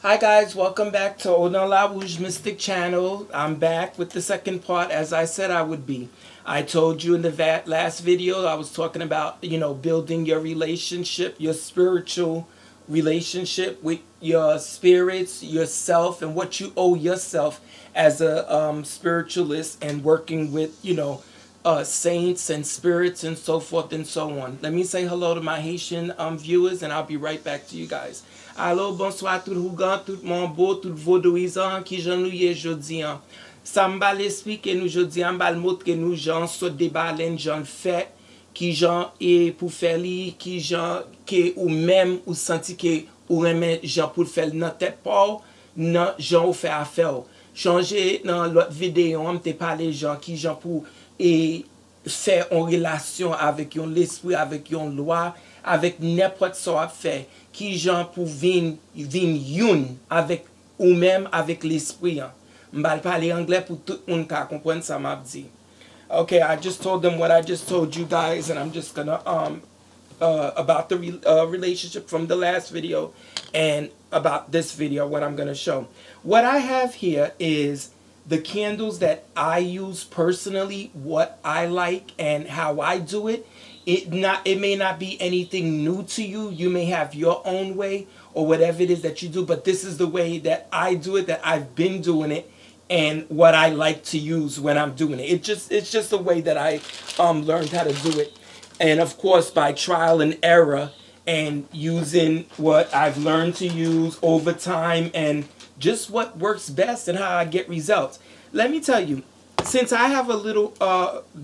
Hi guys, welcome back to Odin La Rouge Mystic Channel. I'm back with the second part as I said I would be. I told you in the last video I was talking about, building your relationship, your spiritual relationship with your spirits, yourself, and what you owe yourself as a spiritualist and working with, saints and spirits and so forth and so on. Let me say hello to my Haitian viewers and I'll be right back to you guys. Allô, bonsoir tout Rougan, tout mon beau, tout vaudouisan qui j'en nous y jodi an. Ça m'a l'esprit que nous jodi an, bal montre que nous j'en saute des baleines, j'en fait, qui j'en est pour faire li, qui j'en, que ou même ou senti que ou remet j'en pour faire nan tête pas, nan j'en ou fait affaire. Changer dans l'autre vidéo, on te parlé j'en qui j'en pour et faire en relation avec yon l'esprit, avec yon loi, avec n'importe quoi fait. Qui j'en pour vin youn avec ou même avec l'esprit. M'bal parler anglais pour tout le monde qui comprenne ça m'a dit. Okay, I just told them what I just told you guys, and I'm just gonna about the relationship from the last video and about this video, what I'm gonna show. What I have here is the candles that I use personally, what I like and how I do it. It may not be anything new to you. You may have your own way or whatever it is that you do, but this is the way that I do it, that I've been doing it, and what I like to use when I'm doing it. It's just the way that I learned how to do it. And of course, by trial and error and using what I've learned to use over time and just what works best and how I get results. Let me tell you, since I have a little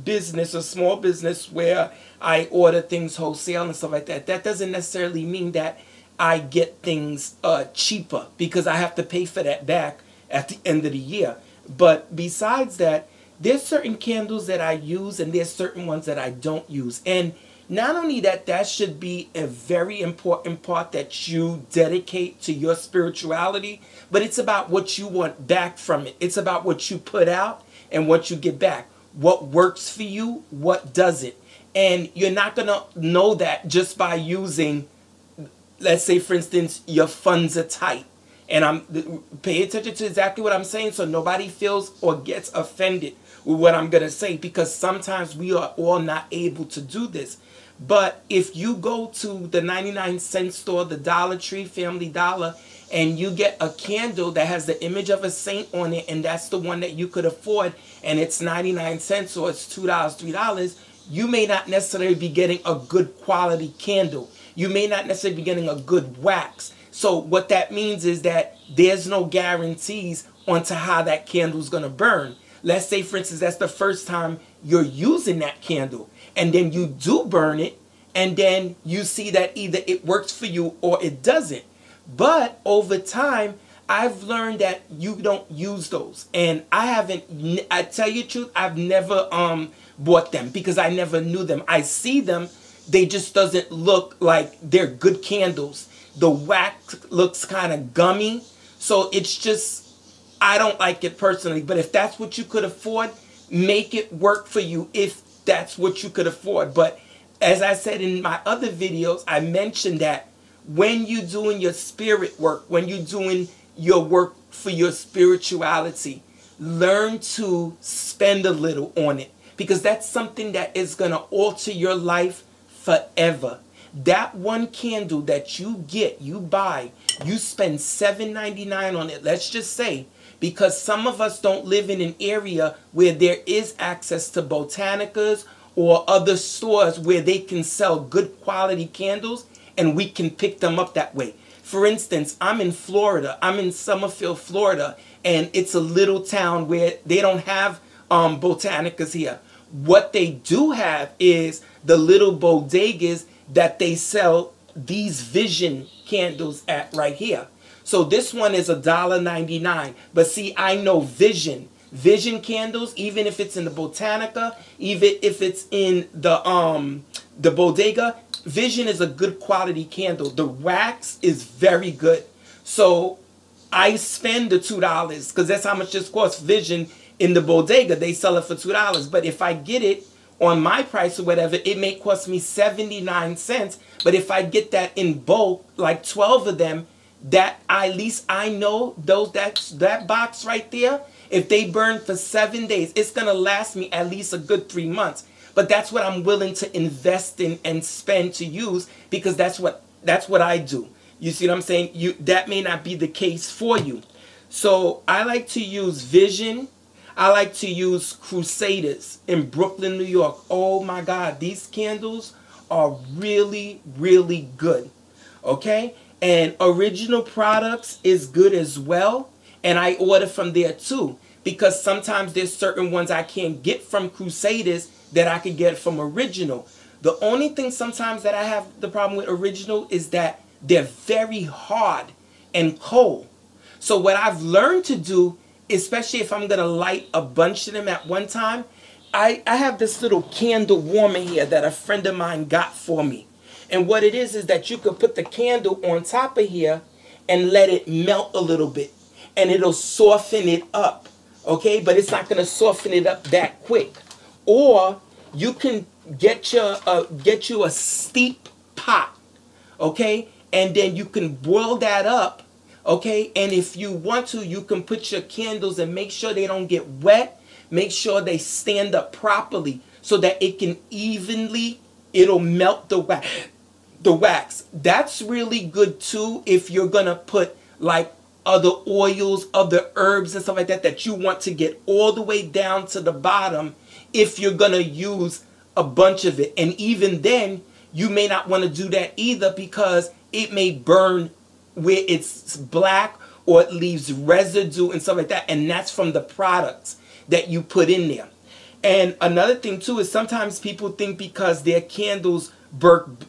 business, a small business where I order things wholesale and stuff like that, that doesn't necessarily mean that I get things cheaper because I have to pay for that back at the end of the year. But besides that, there's certain candles that I use and there's certain ones that I don't use. And not only that, that should be a very important part that you dedicate to your spirituality, but it's about what you want back from it. It's about what you put out and what you get back. What works for you, what doesn't. And you're not going to know that just by using, let's say, for instance, your funds are tight. And pay attention to exactly what I'm saying so nobody feels or gets offended with what I'm going to say, because sometimes we are all not able to do this. But if you go to the 99-cent store, the Dollar Tree, Family Dollar, and you get a candle that has the image of a saint on it, and that's the one that you could afford, and it's 99 cents or it's $2, $3, you may not necessarily be getting a good quality candle. You may not necessarily be getting a good wax. So what that means is that there's no guarantees onto how that candle is going to burn. Let's say, for instance, that's the first time you're using that candle, and then you do burn it, and then you see that either it works for you or it doesn't. But over time, I've learned that you don't use those. And I tell you the truth, I've never bought them because I never knew them. I see them, they just doesn't look like they're good candles. The wax looks kind of gummy. So it's just, I don't like it personally. But if that's what you could afford, make it work for you if that's what you could afford. But as I said in my other videos, I mentioned that when you're doing your spirit work, when you're doing your work for your spirituality, learn to spend a little on it, because that's something that is going to alter your life forever. That one candle that you get, you buy, you spend $7.99 on it, let's just say, because some of us don't live in an area where there is access to Botanicas or other stores where they can sell good quality candles, and we can pick them up that way. For instance, I'm in Florida. I'm in Summerfield, Florida, and it's a little town where they don't have Botanicas here. What they do have is the little bodegas that they sell these Vision candles at right here. So this one is $1.99. But see, I know Vision candles, even if it's in the Botanica, even if it's in the bodega, Vision is a good quality candle. The wax is very good. So I spend the $2 because that's how much this costs. Vision in the bodega, they sell it for $2. But if I get it on my price or whatever, it may cost me 79 cents. But if I get that in bulk, like 12 of them, that at least I know those that box right there, if they burn for 7 days, it's gonna last me at least a good 3 months. But that's what I'm willing to invest in and spend to use, because that's what I do. You see what I'm saying? That may not be the case for you. So I like to use Vision. I like to use Crusaders in Brooklyn, New York. Oh my God, these candles are really, really good. Okay? And Original Products is good as well. And I order from there too, because sometimes there's certain ones I can't get from Crusaders that I could get from Original. The only thing sometimes that I have the problem with Original is that they're very hard and cold. So what I've learned to do, especially if I'm going to light a bunch of them at one time, I have this little candle warmer here that a friend of mine got for me. And what it is that you could put the candle on top of here and let it melt a little bit. And it'll soften it up. Okay? But it's not going to soften it up that quick. Or you can get you a steep pot. Okay? And then you can boil that up. Okay? And if you want to, you can put your candles and make sure they don't get wet. Make sure they stand up properly so that it can it'll melt the wax. That's really good too if you're going to put like other oils, other herbs and stuff like that you want to get all the way down to the bottom, if you're going to use a bunch of it. And even then, you may not want to do that either, because it may burn where it's black, or it leaves residue and stuff like that. And that's from the products that you put in there. And another thing too is sometimes people think because their candles burnt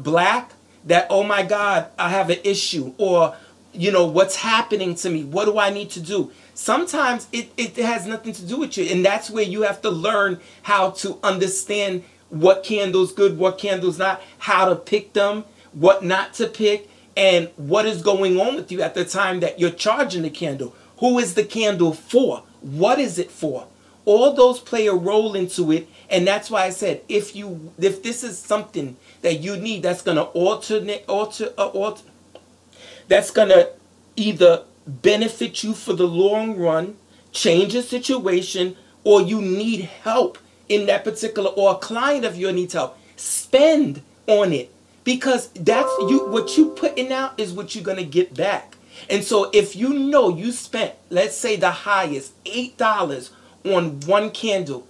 black that, oh my God, I have an issue, or you know, what's happening to me? What do I need to do? Sometimes it has nothing to do with you. And that's where you have to learn how to understand what candle's good, what candle's not, how to pick them, what not to pick, and what is going on with you at the time that you're charging the candle. Who is the candle for? What is it for? All those play a role into it. And that's why I said, if this is something that you need that's going to that's going to either benefit you for the long run, change your situation, or you need help in that particular, or a client of yours needs help, spend on it. Because that's what you putting out is what you're going to get back. And so if you know you spent, let's say the highest, $8 on one candle,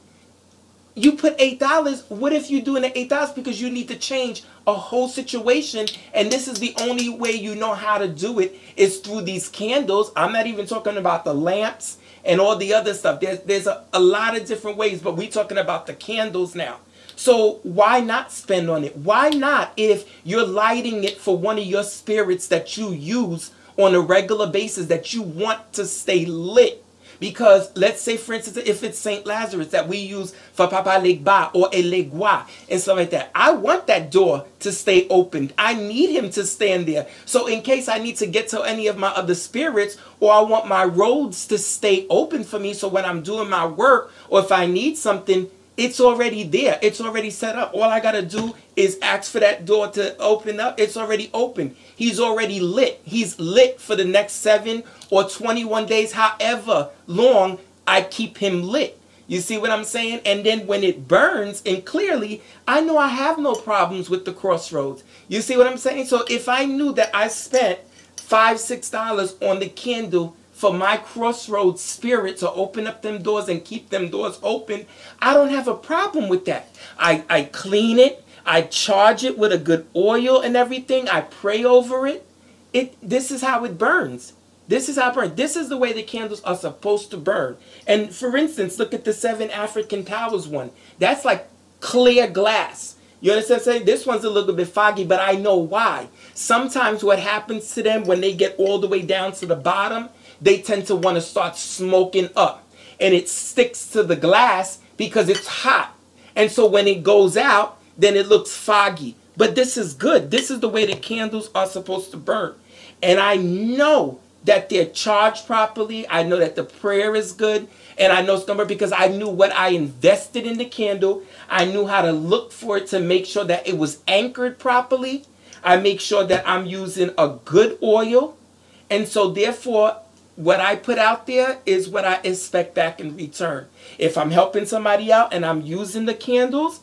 you put $8. What if you're doing the $8 because you need to change a whole situation, and this is the only way you know how to do it is through these candles? I'm not even talking about the lamps and all the other stuff. There's a lot of different ways, but we're talking about the candles now. So why not spend on it? Why not, if you're lighting it for one of your spirits that you use on a regular basis, that you want to stay lit? Because let's say, for instance, if it's St. Lazarus that we use for Papa Legba or Elegua and stuff like that, I want that door to stay open. I need him to stand there. So in case I need to get to any of my other spirits, or I want my roads to stay open for me, so when I'm doing my work, or if I need something, it's already there. It's already set up. All I got to do is ask for that door to open up. It's already open. He's already lit. He's lit for the next 7 or 21 days, however long I keep him lit. You see what I'm saying? And then when it burns, and clearly, I know I have no problems with the Crossroads. You see what I'm saying? So if I knew that I spent $5, $6 on the candle for my Crossroads spirit to open up them doors and keep them doors open, I don't have a problem with that. I clean it. I charge it with a good oil and everything. I pray over it. This is how it burns. This is how it burns. This is the way the candles are supposed to burn. And for instance, look at the 7 African Towers one. That's like clear glass. You understand what I'm saying? This one's a little bit foggy, but I know why. Sometimes what happens to them when they get all the way down to the bottom, they tend to want to start smoking up. And it sticks to the glass because it's hot. And so when it goes out, then it looks foggy. But this is good. This is the way the candles are supposed to burn. And I know that they're charged properly. I know that the prayer is good. And I know it's going to burn because I knew what I invested in the candle. I knew how to look for it to make sure that it was anchored properly. I make sure that I'm using a good oil. And so therefore, what I put out there is what I expect back in return. If I'm helping somebody out and I'm using the candles,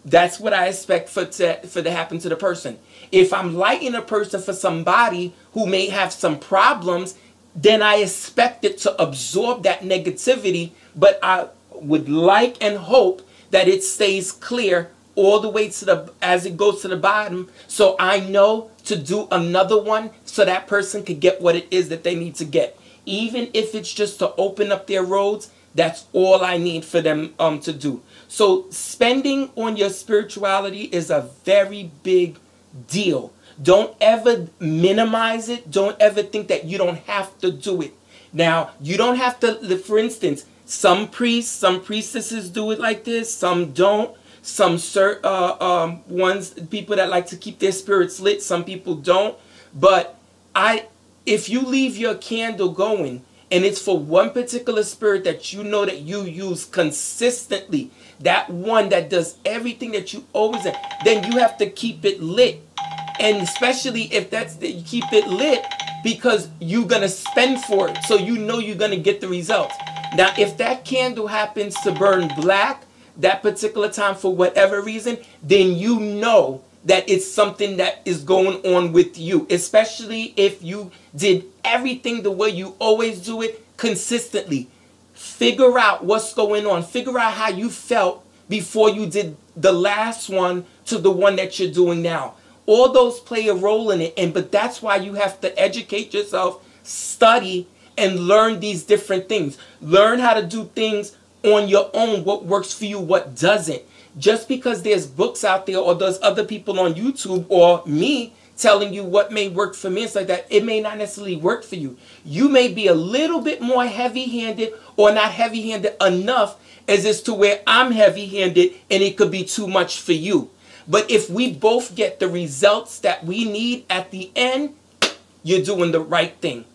that's what I expect for to happen to the person. If I'm lighting a person for somebody who may have some problems, then I expect it to absorb that negativity, but I would like and hope that it stays clear all the way to the, as it goes to the bottom, so I know to do another one so that person could get what it is that they need to get. Even if it's just to open up their roads, that's all I need for them to do. So spending on your spirituality is a very big deal. Don't ever minimize it. Don't ever think that you don't have to do it. Now, you don't have to, for instance, some priests, some priestesses do it like this, some don't. Some people that like to keep their spirits lit, some people don't. But if you leave your candle going and it's for one particular spirit that you know that you use consistently, that one that does everything that you always do, then you have to keep it lit. And especially if you keep it lit because you're going to spend for it, so you know you're going to get the results. Now, if that candle happens to burn black that particular time for whatever reason, then you know that it's something that is going on with you, especially if you did everything the way you always do it consistently. Figure out what's going on. Figure out how you felt before you did the last one to the one that you're doing now. All those play a role in it, but that's why you have to educate yourself, study, and learn these different things. Learn how to do things on your own, what works for you, what doesn't. Just because there's books out there or there's other people on YouTube or me telling you what may work for me, it's like that, it may not necessarily work for you. You may be a little bit more heavy-handed or not heavy-handed enough as to where I'm heavy-handed and it could be too much for you. But if we both get the results that we need at the end, you're doing the right thing.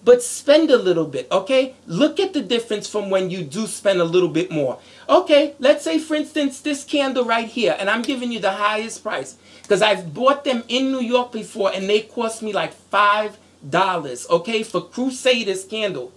But spend a little bit, okay? Look at the difference from when you do spend a little bit more. Okay, let's say, for instance, this candle right here, and I'm giving you the highest price because I've bought them in New York before and they cost me like $5, okay, for Crusaders candle.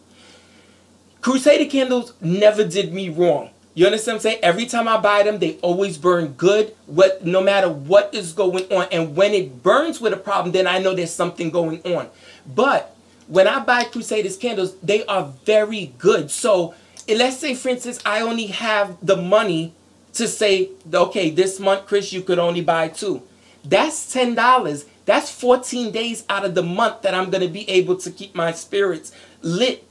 Crusader candles never did me wrong. You understand what I'm saying? Every time I buy them, they always burn good, no matter what is going on. And when it burns with a problem, then I know there's something going on. But when I buy Crusaders candles, they are very good. So let's say, for instance, I only have the money to say, okay, this month, Chris, you could only buy 2. That's $10. That's 14 days out of the month that I'm going to be able to keep my spirits lit.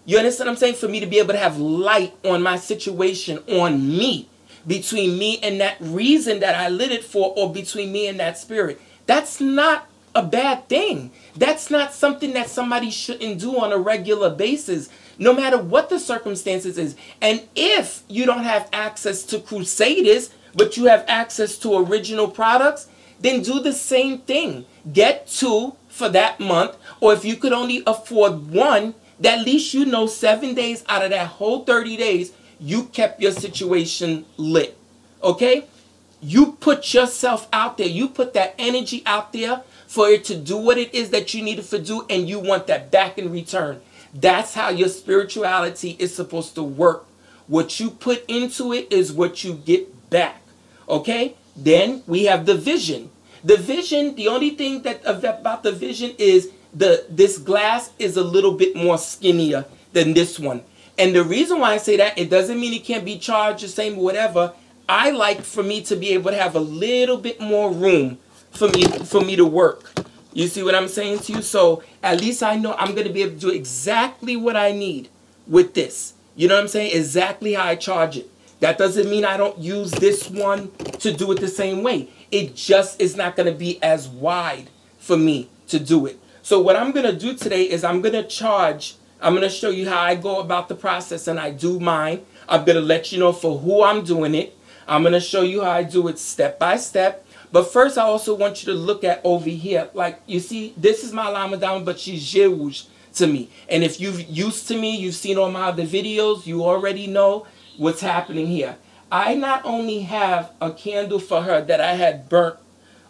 You understand what I'm saying? For me to be able to have light on my situation, on me, between me and that reason that I lit it for, or between me and that spirit. That's not a bad thing. That's not something that somebody shouldn't do on a regular basis, no matter what the circumstances is. And if you don't have access to Crusaders, but you have access to original products, then do the same thing. Get 2 for that month, or if you could only afford 1, at least you know 7 days out of that whole 30 days, you kept your situation lit. Okay? You put yourself out there. You put that energy out there for it to do what it is that you need it to do, and you want that back in return. That's how your spirituality is supposed to work. What you put into it is what you get back. Okay? Then we have the vision. The vision, the only thing that about the vision is this glass is a little bit more skinnier than this one. And the reason why I say that, it doesn't mean it can't be charged the same or whatever. I like for me to be able to have a little bit more room for me to work. You see what I'm saying to you? So at least I know I'm going to be able to do exactly what I need with this. You know what I'm saying? Exactly how I charge it. That doesn't mean I don't use this one to do it the same way. It just is not going to be as wide for me to do it. So what I'm going to do today is I'm going to show you how I go about the process and I do mine. I'm going to let you know for who I'm doing it. I'm going to show you how I do it step by step. But first, I also want you to look at over here. Like, you see, this is my Lama Dama, but she's Jewish to me. And if you've used to me, you've seen all my other videos, you already know what's happening here. I not only have a candle for her that I had burnt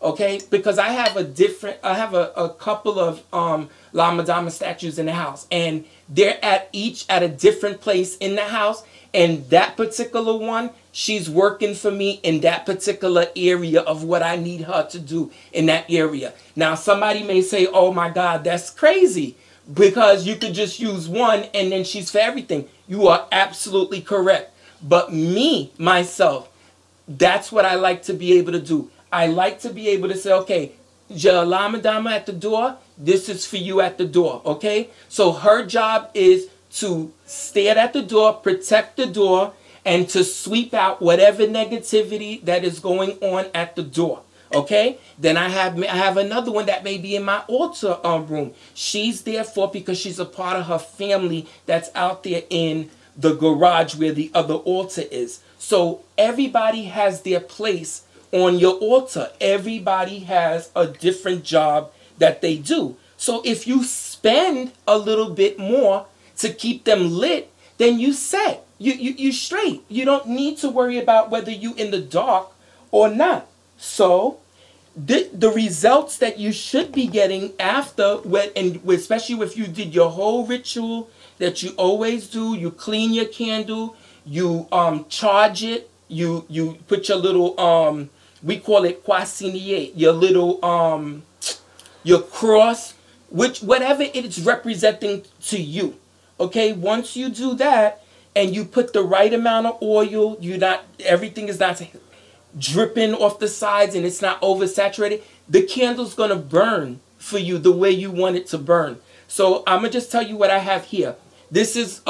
okay? Because I have a couple of La Madama statues in the house, and they're each at a different place in the house. And that particular one, she's working for me in that particular area of what I need her to do in that area. Now, somebody may say, oh my God, that's crazy, because you could just use one and then she's for everything. You are absolutely correct. But me, myself, that's what I like to be able to do. I like to be able to say, okay, La Madama at the door, this is for you at the door, okay? So her job is to stand at the door, protect the door, and to sweep out whatever negativity that is going on at the door. Okay? Then I have another one that may be in my altar room. She's there because she's a part of her family that's out there in the garage where the other altar is. So everybody has their place on your altar. Everybody has a different job that they do. So if you spend a little bit more to keep them lit, then you set. You straight. You don't need to worry about whether you in the dark or not. So the results that you should be getting after, and especially if you did your whole ritual that you always do, you clean your candle, you charge it, you put your little we call it poissonnier, your little your cross, whatever it is representing to you. Okay, once you do that and you put the right amount of oil, everything is not dripping off the sides and it's not oversaturated, the candle's gonna burn for you the way you want it to burn. So I'm gonna just tell you what I have here. This is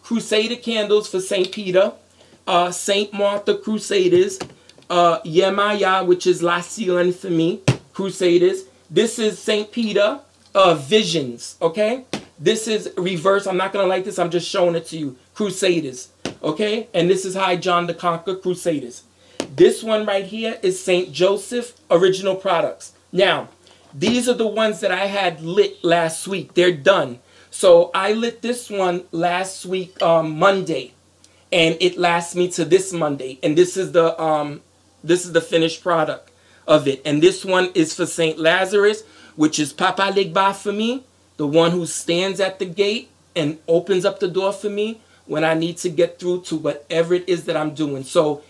Crusader candles for St. Peter, St. Martha Crusaders, Yemaya, which is La Sion for me, Crusaders. This is St. Peter, Visions, okay? This is reverse. I'm not going to like this. I'm just showing it to you. Crusaders. Okay? And this is High John the Conqueror, Crusaders. This one right here is St. Joseph, Original Products. Now, these are the ones that I had lit last week. They're done. So I lit this one last week, Monday. And it lasts me to this Monday. And this is the finished product of it. And this one is for St. Lazarus, which is Papa Legba for me. The one who stands at the gate and opens up the door for me when I need to get through to whatever it is that I'm doing. So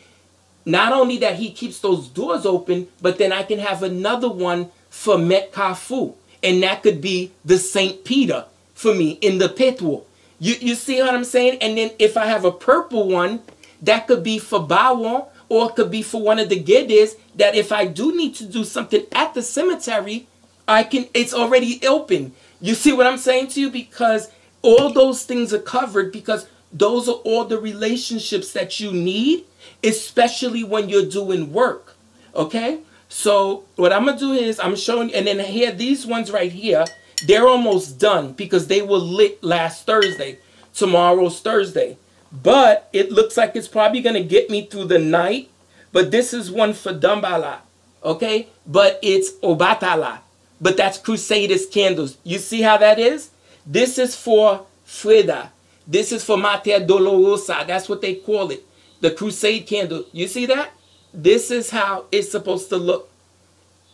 not only that he keeps those doors open, but then I can have another one for Metcalfu. And that could be the St. Peter for me in the Petwo. You see what I'm saying? And then if I have a purple one, that could be for Bawon, or it could be for one of the Gedes, that if I do need to do something at the cemetery, it's already open. You see what I'm saying to you? Because all those things are covered, because those are all the relationships that you need, especially when you're doing work. Okay? So what I'm going to do is I'm showing, and then here, these ones right here, they're almost done because they were lit last Thursday. Tomorrow's Thursday. But it looks like it's probably going to get me through the night. But this is one for Dambala. Okay? But it's Obatala. But that's Crusaders candles. You see how that is? This is for Freda. This is for Mater Dolorosa. That's what they call it. The Crusade candle. You see that? This is how it's supposed to look.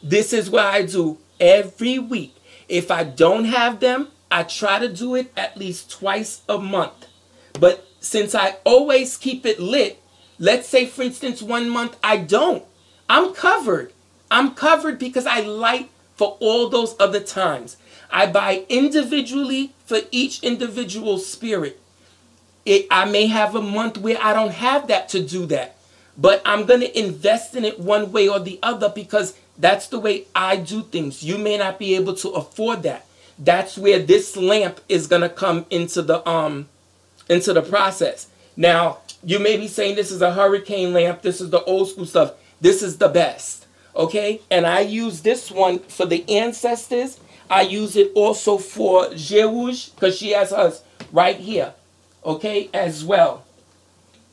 This is what I do every week. If I don't have them, I try to do it at least twice a month. But since I always keep it lit, let's say, for instance, 1 month I don't. I'm covered. I'm covered because I light for all those other times. I buy individually for each individual spirit. I may have a month where I don't have that to do that. But I'm going to invest in it one way or the other because that's the way I do things. You may not be able to afford that. That's where this lamp is going to come into the process. Now, you may be saying this is a hurricane lamp. This is the old school stuff. This is the best. Okay? And I use this one for the ancestors. I use it also for Jerouge because she has hers right here. Okay? As well.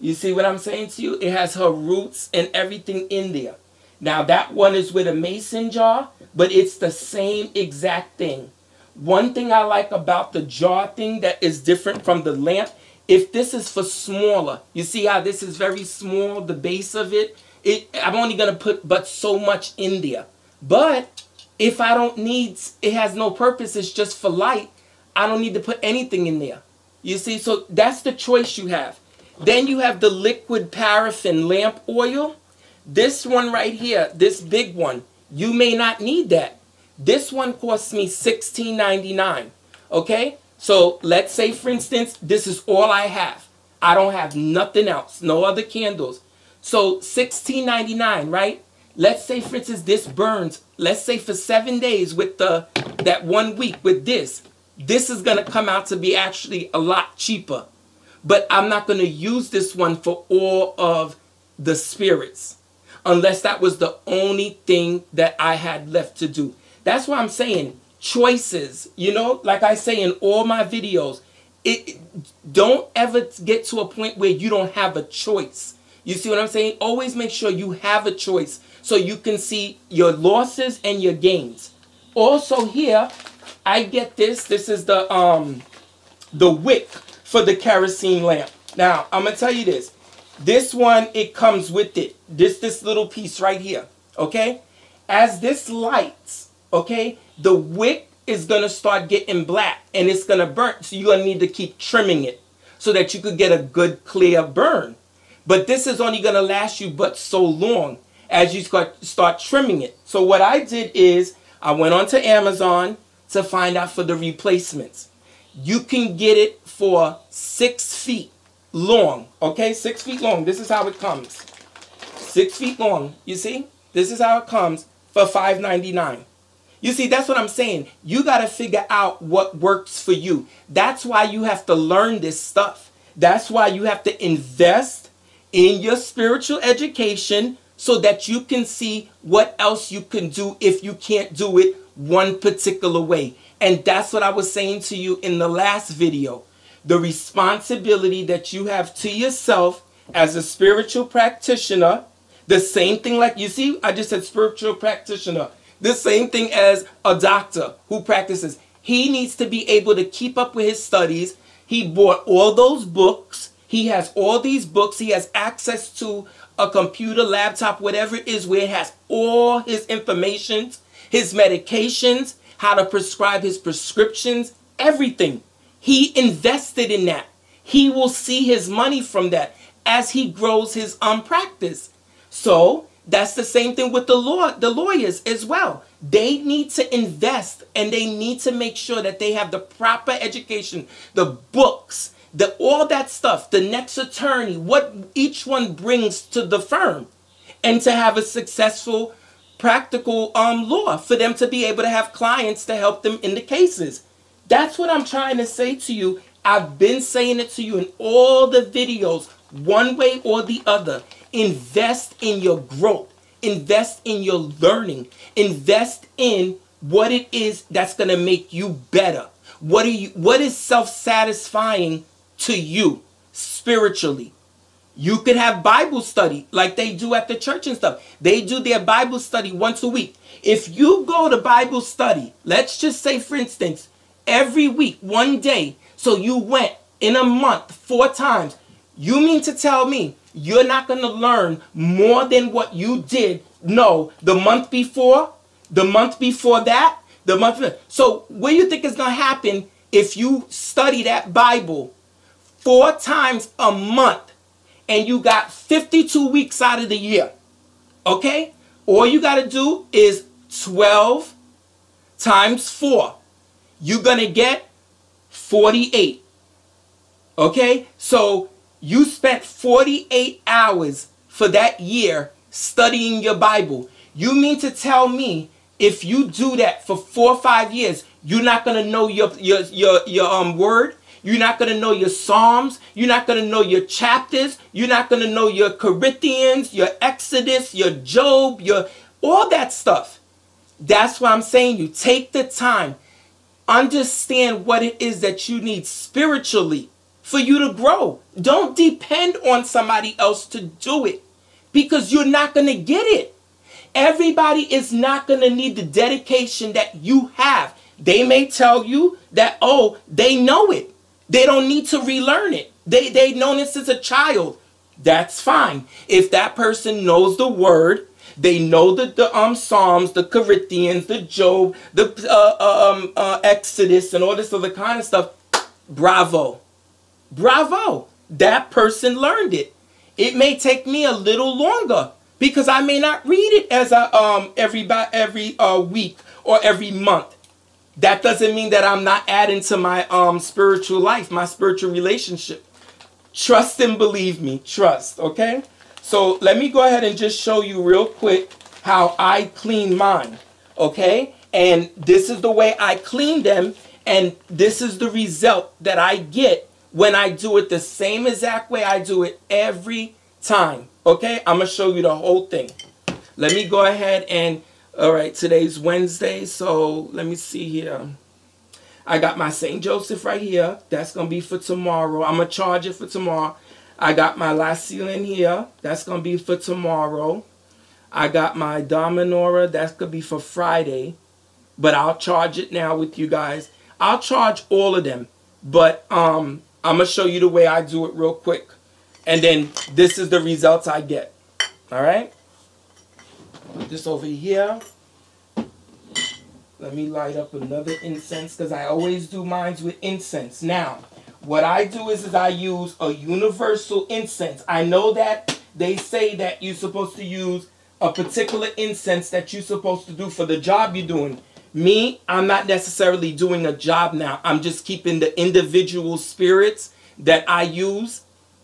You see what I'm saying to you? It has her roots and everything in there. Now, that one is with a mason jar, but it's the same exact thing. One thing I like about the jar thing that is different from the lamp, if this is for smaller, you see how this is very small, the base of it? I'm only going to put but so much in there. But if I don't need, it has no purpose, it's just for light, I don't need to put anything in there. You see, so that's the choice you have. Then you have the liquid paraffin lamp oil. This one right here, this big one, you may not need that. This one costs me $16.99. Okay? So let's say, for instance, this is all I have. I don't have nothing else, no other candles. So $16.99, right? Let's say, for instance, this burns, let's say for 7 days with that 1 week with this. This is going to come out to be actually a lot cheaper. But I'm not going to use this one for all of the spirits, unless that was the only thing that I had left to do. That's why I'm saying choices. You know, like I say in all my videos, don't ever get to a point where you don't have a choice. You see what I'm saying? Always make sure you have a choice so you can see your losses and your gains. Also here, I get this. This is the wick for the kerosene lamp. Now, I'm going to tell you this. This one, it comes with it. This little piece right here. Okay? As this lights, okay, the wick is going to start getting black and it's going to burn. So you're going to need to keep trimming it so that you could get a good clear burn. But this is only going to last you but so long as you start trimming it. So what I did is I went onto Amazon to find out for the replacements. You can get it for 6 feet long. Okay, 6 feet long. This is how it comes. 6 feet long. You see? This is how it comes for $5.99. You see, that's what I'm saying. You got to figure out what works for you. That's why you have to learn this stuff. That's why you have to invest in your spiritual education so that you can see what else you can do if you can't do it one particular way. And that's what I was saying to you in the last video. The responsibility that you have to yourself as a spiritual practitioner. The same thing, like you see, I just said spiritual practitioner. The same thing as a doctor who practices. He needs to be able to keep up with his studies. He bought all those books. He has all these books. He has access to a computer, laptop, whatever it is, where it has all his information, his medications, how to prescribe his prescriptions, everything. He invested in that. He will see his money from that as he grows his practice. So that's the same thing with the lawyers as well. They need to invest and they need to make sure that they have the proper education, the books, all that stuff, the next attorney, what each one brings to the firm, and to have a successful practical law for them to be able to have clients to help them in the cases. That's what I'm trying to say to you. I've been saying it to you in all the videos, one way or the other. Invest in your growth. Invest in your learning. Invest in what it is that's going to make you better. What is self-satisfying to you spiritually? You could have Bible study like they do at the church and stuff. They do their Bible study once a week. If you go to Bible study, let's just say, for instance, every week, 1 day, so you went in a month 4 times, you mean to tell me you're not going to learn more than what you did, no, the month before, the month before that, the month before. So what do you think is going to happen if you study that Bible 4 times a month and you got 52 weeks out of the year? Okay? All you got to do is 12 times 4. You're going to get 48. Okay? So you spent 48 hours for that year studying your Bible. You mean to tell me if you do that for 4 or 5 years, you're not going to know your word? You're not going to know your Psalms. You're not going to know your chapters. You're not going to know your Corinthians, your Exodus, your Job, all that stuff. That's why I'm saying you take the time. Understand what it is that you need spiritually for you to grow. Don't depend on somebody else to do it, because you're not going to get it. Everybody is not going to need the dedication that you have. They may tell you that, oh, they know it. They don't need to relearn it. They know this as a child. That's fine. If that person knows the word, They know the Psalms, the Corinthians, the Job, the Exodus, and all this other kind of stuff. Bravo. Bravo. That person learned it. It may take me a little longer because I may not read it as every week or every month. That doesn't mean that I'm not adding to my spiritual life, my spiritual relationship. Trust and believe me. Trust, okay? So let me go ahead and just show you real quick how I clean mine, okay? And this is the way I clean them, and this is the result that I get when I do it the same exact way I do it every time, okay? I'm going to show you the whole thing. Let me go ahead and, all right, today's Wednesday, so let me see here. I got my St. Joseph right here. That's going to be for tomorrow. I'm going to charge it for tomorrow. I got my La Ceiling here. That's going to be for tomorrow. I got my Dominora. That's going to be for Friday. But I'll charge it now with you guys. I'll charge all of them. But I'm going to show you the way I do it real quick. And then this is the results I get. All right? Put this over here. Let me light up another incense because I always do mine with incense. Now, what I do is I use a universal incense. I know that they say that you're supposed to use a particular incense that you're supposed to do for the job you're doing. Me, I'm not necessarily doing a job now. I'm just keeping the individual spirits that I use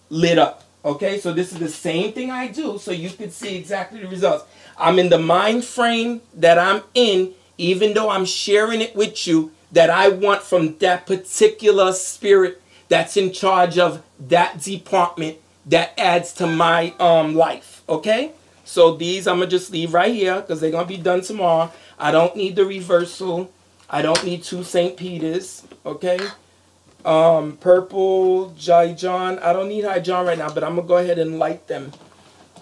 lit up. Okay, so this is the same thing I do so you can see exactly the results. I'm in the mind frame that I'm in, even though I'm sharing it with you, that I want from that particular spirit that's in charge of that department that adds to my life. Okay, so these I'm going to just leave right here because they're going to be done tomorrow. I don't need the reversal. I don't need 2 St. Peters. Okay. Purple, High John. I don't need High John right now, but I'm going to go ahead and light them.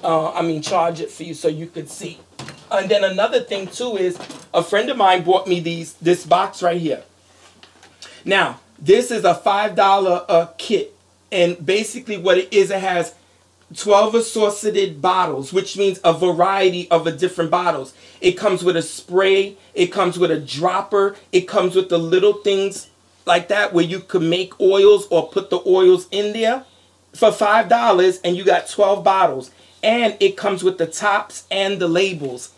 Charge it for you so you could see. And then another thing too is a friend of mine bought me this box right here. Now, this is a $5 kit. And basically what it is, it has 12 assorted bottles, which means a variety of different bottles. It comes with a spray. It comes with a dropper. It comes with the little things like that where you can make oils or put the oils in there for $5, and you got 12 bottles. And it comes with the tops and the labels.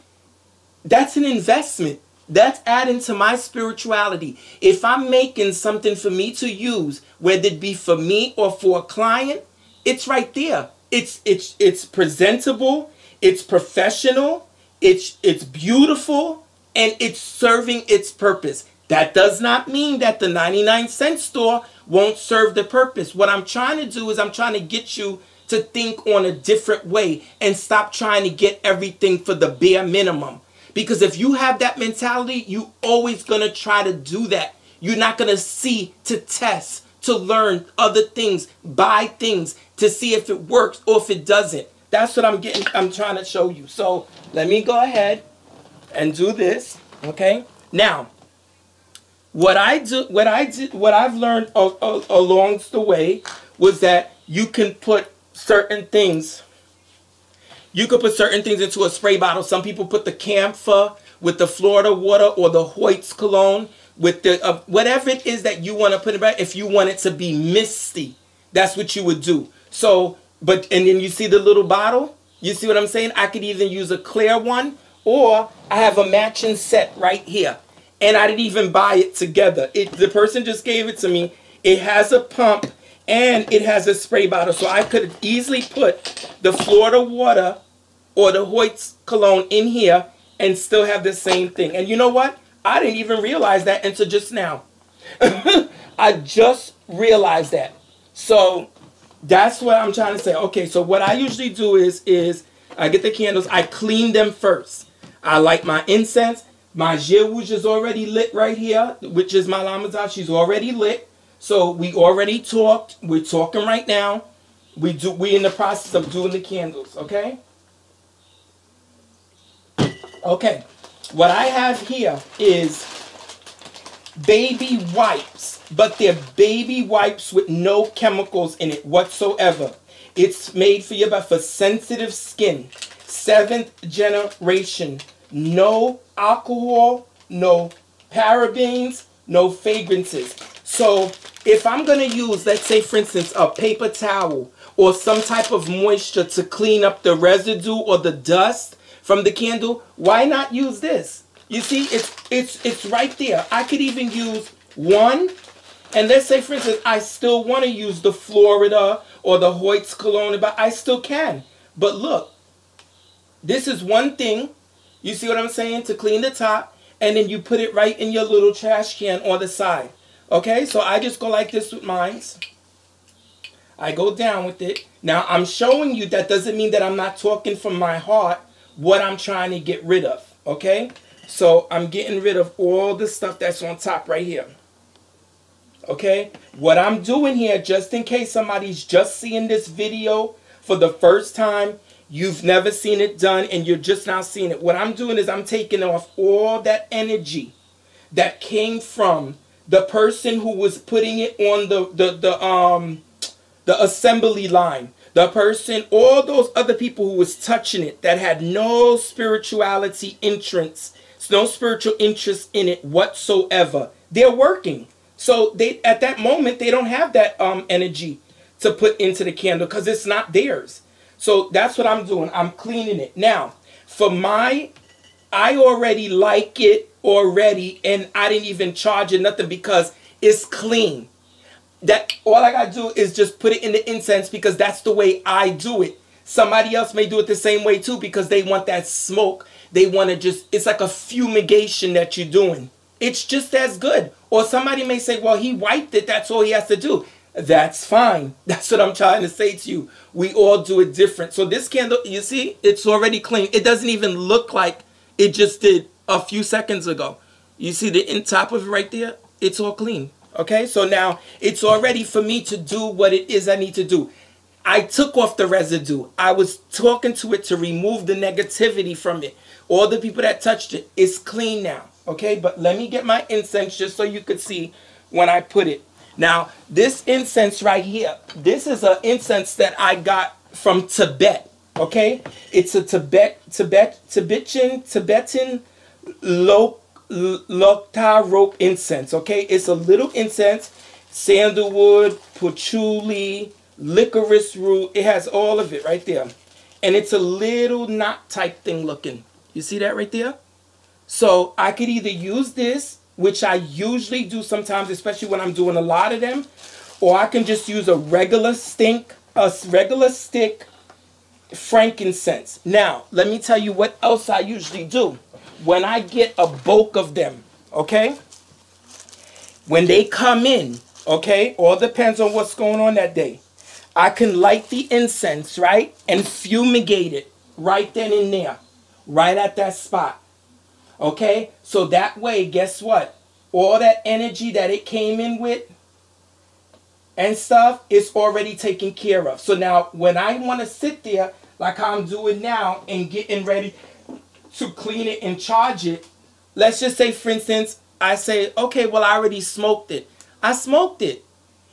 That's an investment. That's adding to my spirituality. If I'm making something for me to use, whether it be for me or for a client, it's right there. It's presentable, it's professional, it's beautiful, and it's serving its purpose. That does not mean that the 99-cent store won't serve the purpose. What I'm trying to do is I'm trying to get you to think on a different way and stop trying to get everything for the bare minimum. Because if you have that mentality, you always going to try to do that. You're not going to see to test, to learn other things, buy things, to see if it works or if it doesn't. That's what I'm trying to show you. So let me go ahead and do this. Okay. Now, what I've learned along the way was that you can put certain things. You could put certain things into a spray bottle. Some people put the camphor with the Florida water or the Hoyt's cologne with the whatever it is that you want to put in it. If you want it to be misty, that's what you would do. So, and then you see the little bottle. You see what I'm saying? I could either use a clear one, or I have a matching set right here, and I didn't even buy it together. The person just gave it to me. It has a pump and it has a spray bottle, so I could easily put the Florida water or the Hoyt's cologne in here and still have the same thing. And you know what? I didn't even realize that until just now. I just realized that. So that's what I'm trying to say. Okay, so what I usually do is I get the candles. I clean them first. I light my incense. My Gé Rouge is already lit right here, which is my Lamazal. She's already lit. So we already talked. We're talking right now. We're in the process of doing the candles, okay? Okay, what I have here is baby wipes, but they're baby wipes with no chemicals in it whatsoever. It's made for your body, for sensitive skin. 7th generation. No alcohol, no parabens, no fragrances. So if I'm going to use, let's say for instance, a paper towel or some type of moisture to clean up the residue or the dust from the candle, why not use this? You see, it's right there. I could even use one, and let's say for instance, I still want to use the Florida or the Hoyt's cologne, but I still can. But look, this is one thing, you see what I'm saying, to clean the top, and then you put it right in your little trash can on the side. Okay, so I just go like this with mine. I go down with it. Now I'm showing you that doesn't mean that I'm not talking from my heart what I'm trying to get rid of. Okay, so I'm getting rid of all the stuff that's on top right here. Okay, what I'm doing here, just in case somebody's just seeing this video for the first time, you've never seen it done and you're just now seeing it. What I'm doing is I'm taking off all that energy that came from the person who was putting it on the assembly line. The person, all those other people who was touching it that had no spirituality entrance, no spiritual interest in it whatsoever. They're working. So they, at that moment, they don't have that energy to put into the candle because it's not theirs. So that's what I'm doing. I'm cleaning it. Now, for I already like it already, and I didn't even charge it nothing because it's clean. That all I gotta do is just put it in the incense because that's the way I do it. Somebody else may do it the same way too because they want that smoke. They want to just, it's like a fumigation that you're doing. It's just as good. Or somebody may say, well, he wiped it, that's all he has to do. That's fine. That's what I'm trying to say to you. We all do it different. So this candle, you see, it's already clean. It doesn't even look like it just did a few seconds ago. You see the top of it right there? It's all clean. Okay, so now it's already for me to do what it is I need to do. I took off the residue. I was talking to it to remove the negativity from it. All the people that touched it, it's clean now. Okay, but let me get my incense just so you could see when I put it. Now, this incense right here, this is an incense that I got from Tibet. Okay, it's a Tibetan Lokta rope incense. Okay, it's a little incense, sandalwood, patchouli, licorice root. It has all of it right there, and it's a little knot type thing looking. You see that right there? So I could either use this, which I usually do sometimes, especially when I'm doing a lot of them, or I can just use a regular stick frankincense. Now, let me tell you what else I usually do. When I get a bulk of them, okay? When they come in, okay? All depends on what's going on that day. I can light the incense, right? And fumigate it right then and there. Right at that spot. Okay? So that way, guess what? All that energy that it came in with and stuff is already taken care of. So now, when I want to sit there, like I'm doing now, and getting ready to clean it and charge it, let's just say, for instance, I say, okay, well, I already smoked it. I smoked it.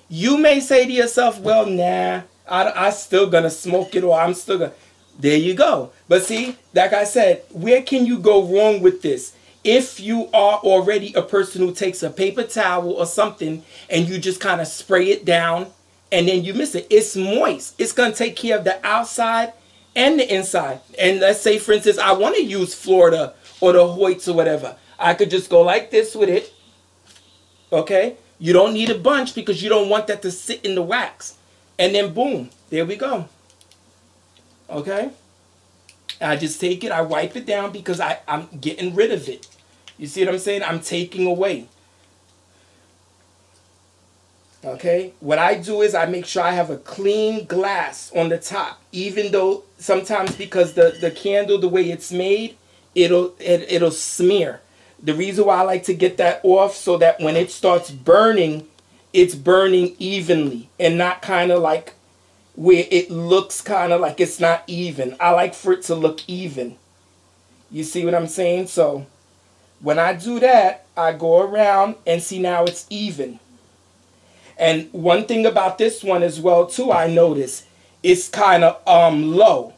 You may say to yourself, well, nah, I'm still going to smoke it, or I'm still going to. There you go. But see, like I said, where can you go wrong with this? If you are already a person who takes a paper towel or something and you just kind of spray it down and then you miss it, it's moist. It's going to take care of the outside and the inside. And let's say, for instance, I want to use Florida or the Hoyts or whatever. I could just go like this with it. Okay? You don't need a bunch because you don't want that to sit in the wax. And then boom, there we go. Okay? I just take it, I wipe it down because I'm getting rid of it. You see what I'm saying? I'm taking away. Okay? What I do is I make sure I have a clean glass on the top. Even though sometimes because the candle, the way it's made, it'll smear. The reason why I like to get that off so that when it starts burning, it's burning evenly and not kind of like where it looks kind of like it's not even. I like for it to look even. You see what I'm saying? So when I do that, I go around and see now it's even. And one thing about this one as well too, I notice, it's kind of low.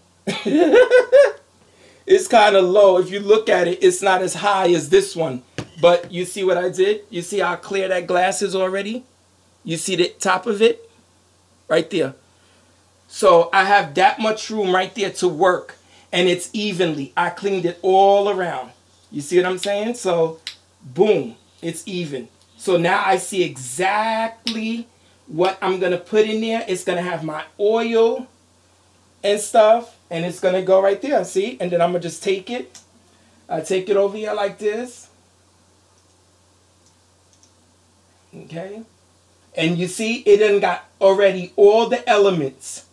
It's kind of low. If you look at it, it's not as high as this one. But you see what I did? You see how clear that glass is already? You see the top of it? Right there. So I have that much room right there to work. And it's evenly. I cleaned it all around. You see what I'm saying? So, boom. It's even. So now I see exactly what I'm going to put in there. It's going to have my oil and stuff. And it's going to go right there. See? And then I'm going to just take it. I take it over here like this. Okay? And you see, it done got already all the elements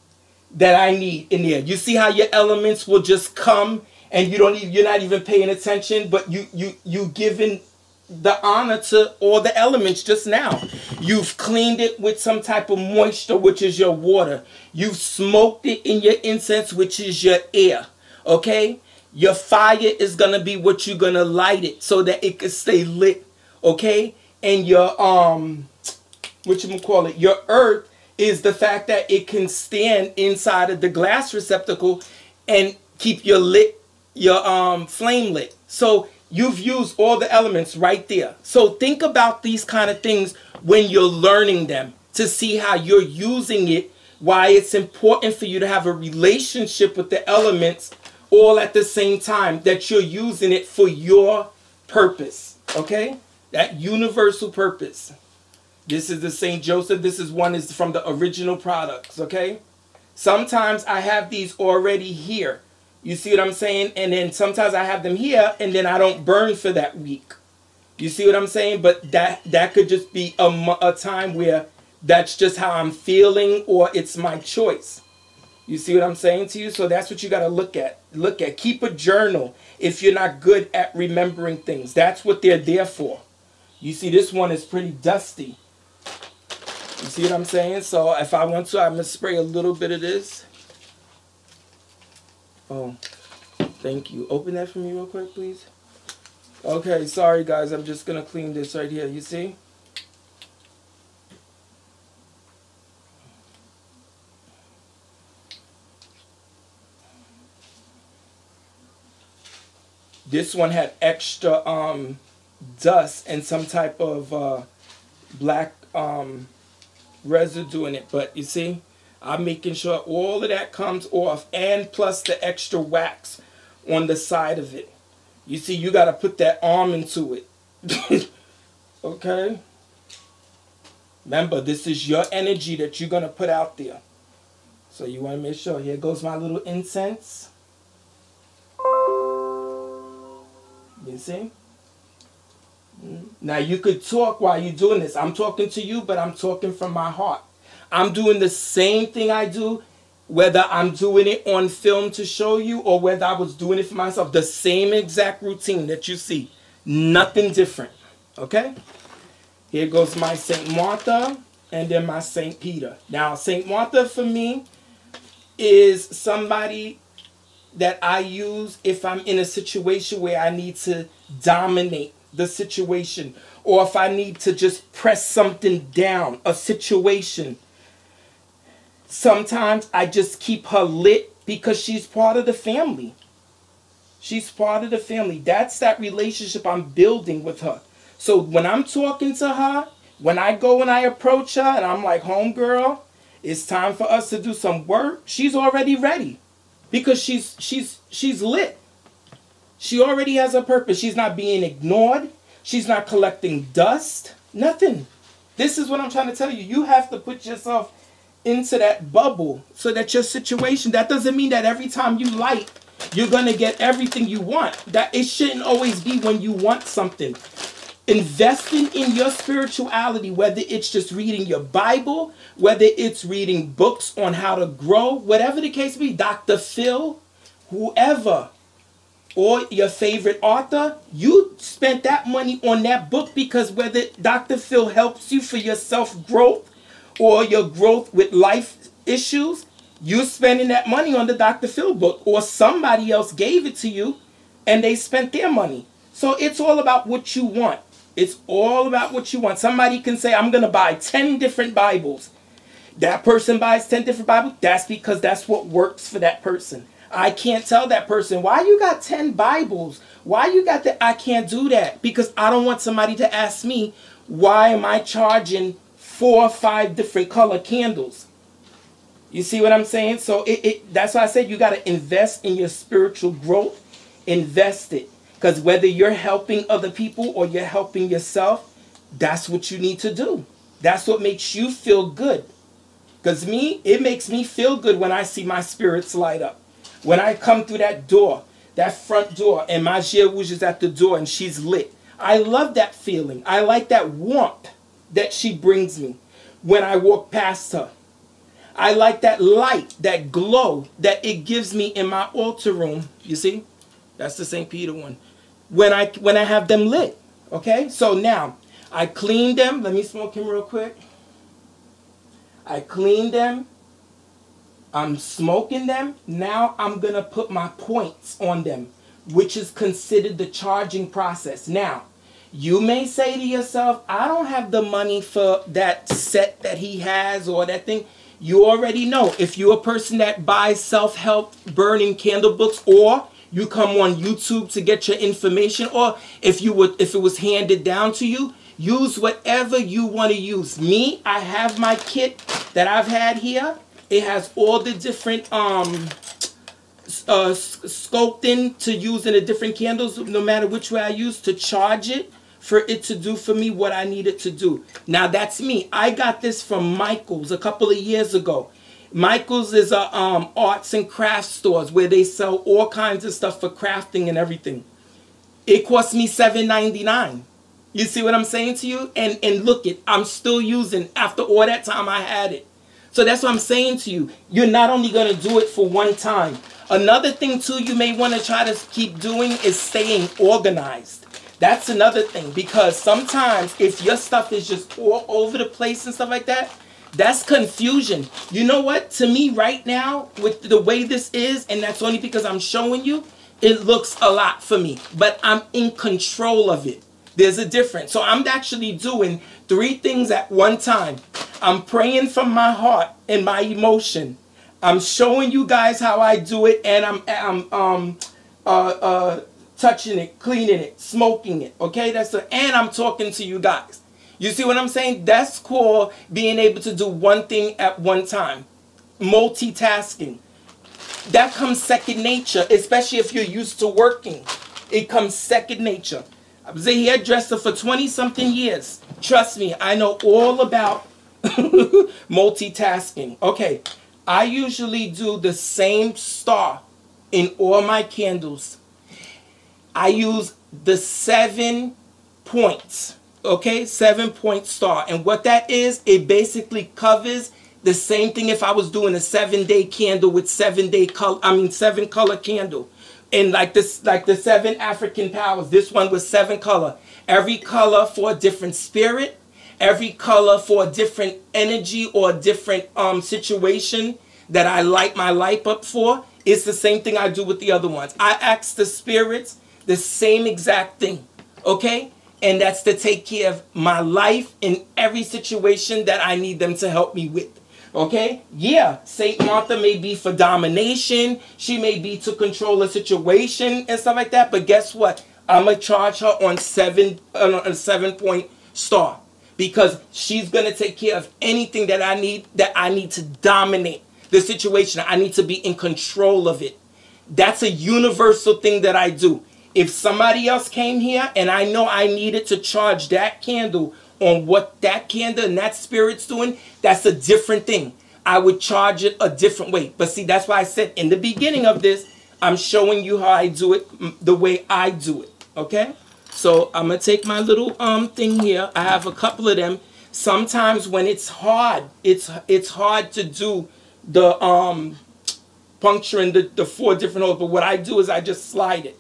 that I need in there. You see how your elements will just come and you're not even paying attention, but you giving the honor to all the elements just now. You've cleaned it with some type of moisture, which is your water. You've smoked it in your incense, which is your air. Okay? Your fire is going to be what you're going to light it so that it can stay lit. Okay? And your your earth is the fact that it can stand inside of the glass receptacle and keep your flame lit. So you've used all the elements right there. So think about these kind of things when you're learning them to see how you're using it, why it's important for you to have a relationship with the elements all at the same time, that you're using it for your purpose. Okay? That universal purpose. This is the St. Joseph. This is from the original products, okay? Sometimes I have these already here. You see what I'm saying? And then sometimes I have them here, and then I don't burn for that week. You see what I'm saying? But that could just be a time where that's just how I'm feeling, or it's my choice. You see what I'm saying to you? So that's what you got to look at. Keep a journal if you're not good at remembering things. That's what they're there for. You see, this one is pretty dusty. You see what I'm saying? So if I want to, I'm going to spray a little bit of this. Oh, thank you. Open that for me real quick, please. Okay, sorry guys. I'm just going to clean this right here. You see? This one had extra dust and some type of black residue in it, but you see, I'm making sure all of that comes off, and plus the extra wax on the side of it. You see, you got to put that arm into it. Okay? Remember, this is your energy that you're going to put out there. So you want to make sure. Here goes my little incense. You see? Now you could talk while you're doing this. I'm talking to you, but I'm talking from my heart. I'm doing the same thing I do, whether I'm doing it on film to show you or whether I was doing it for myself. The same exact routine that you see. Nothing different. Okay? Here goes my St. Martha and then my St. Peter. Now, St. Martha for me is somebody that I use if I'm in a situation where I need to dominate the situation, or if I need to just press something down, a situation. Sometimes I just keep her lit because she's part of the family. She's part of the family. That's that relationship I'm building with her. So when I'm talking to her, when I go and I approach her and I'm like, homegirl, it's time for us to do some work, she's already ready because she's lit. She already has a purpose. She's not being ignored. She's not collecting dust. Nothing. This is what I'm trying to tell you. You have to put yourself into that bubble so that your situation, that doesn't mean that every time you light, you're going to get everything you want. That it shouldn't always be when you want something. Investing in your spirituality, whether it's just reading your Bible, whether it's reading books on how to grow, whatever the case be, Dr. Phil, whoever, or your favorite author, you spent that money on that book because whether Dr. Phil helps you for your self-growth or your growth with life issues, you're spending that money on the Dr. Phil book, or somebody else gave it to you and they spent their money. So it's all about what you want. It's all about what you want. Somebody can say, I'm going to buy 10 different Bibles. That person buys 10 different Bibles. That's because that's what works for that person. I can't tell that person, why you got 10 Bibles? Why you got that? I can't do that because I don't want somebody to ask me, why am I charging 4 or 5 different color candles? You see what I'm saying? So that's why I said you got to invest in your spiritual growth. Invest it. Because whether you're helping other people or you're helping yourself, that's what you need to do. That's what makes you feel good. Because it makes me feel good when I see my spirits light up. When I come through that door, that front door, and my Rouge is at the door and she's lit. I love that feeling. I like that warmth that she brings me when I walk past her. I like that light, that glow that it gives me in my altar room. You see? That's the St. Peter one. When I have them lit. Okay? So now, I clean them. Let me smoke him real quick. I clean them. I'm smoking them. Now I'm going to put my points on them, which is considered the charging process. Now, you may say to yourself, I don't have the money for that set that he has or that thing. You already know. If you're a person that buys self-help burning candle books, or you come on YouTube to get your information, or if it was handed down to you, use whatever you want to use. Me, I have my kit that I've had here. It has all the different sculpting to use in the different candles, no matter which way I use to charge it, for it to do for me what I need it to do. Now that's me. I got this from Michael's a couple of years ago. Michael's is a arts and crafts stores where they sell all kinds of stuff for crafting and everything. It cost me $7.99. You see what I'm saying to you? And look it, I'm still using after all that time I had it. So that's what I'm saying to you. You're not only going to do it for one time. Another thing too you may want to try to keep doing is staying organized. That's another thing, because sometimes if your stuff is just all over the place and stuff like that, that's confusion. You know what? To me right now, with the way this is, and that's only because I'm showing you, it looks a lot for me. But I'm in control of it. There's a difference. So I'm actually doing 3 things at one time. I'm praying from my heart and my emotion. I'm showing you guys how I do it, and I'm touching it, cleaning it, smoking it. Okay, and I'm talking to you guys. You see what I'm saying? That's called being able to do one thing at one time. Multitasking. That comes second nature, especially if you're used to working. It comes second nature. I was a hairdresser for 20-something years. Trust me, I know all about multitasking. Okay, I usually do the same star in all my candles. I use the 7 points. Okay, 7-point star. And what that is, it basically covers the same thing if I was doing a 7-day candle with 7 color candle. And like the 7 African powers, this one was 7 color. Every color for a different spirit, every color for a different energy or a different situation that I light my light up for. It's the same thing I do with the other ones. I ask the spirits the same exact thing, okay? And that's to take care of my life in every situation that I need them to help me with. Okay? Yeah, Saint Martha may be for domination. She may be to control a situation and stuff like that. But guess what? I'm going to charge her on a 7-point star. Because she's going to take care of anything that I need to dominate the situation. I need to be in control of it. That's a universal thing that I do. If somebody else came here and I know I needed to charge that candle on what that candle and that spirit's doing, that's a different thing. I would charge it a different way. But see, that's why I said in the beginning of this, I'm showing you how I do it the way I do it. Okay? So I'm going to take my little thing here. I have a couple of them. Sometimes when it's hard, it's hard to do the puncturing the 4 different holes. But what I do is I just slide it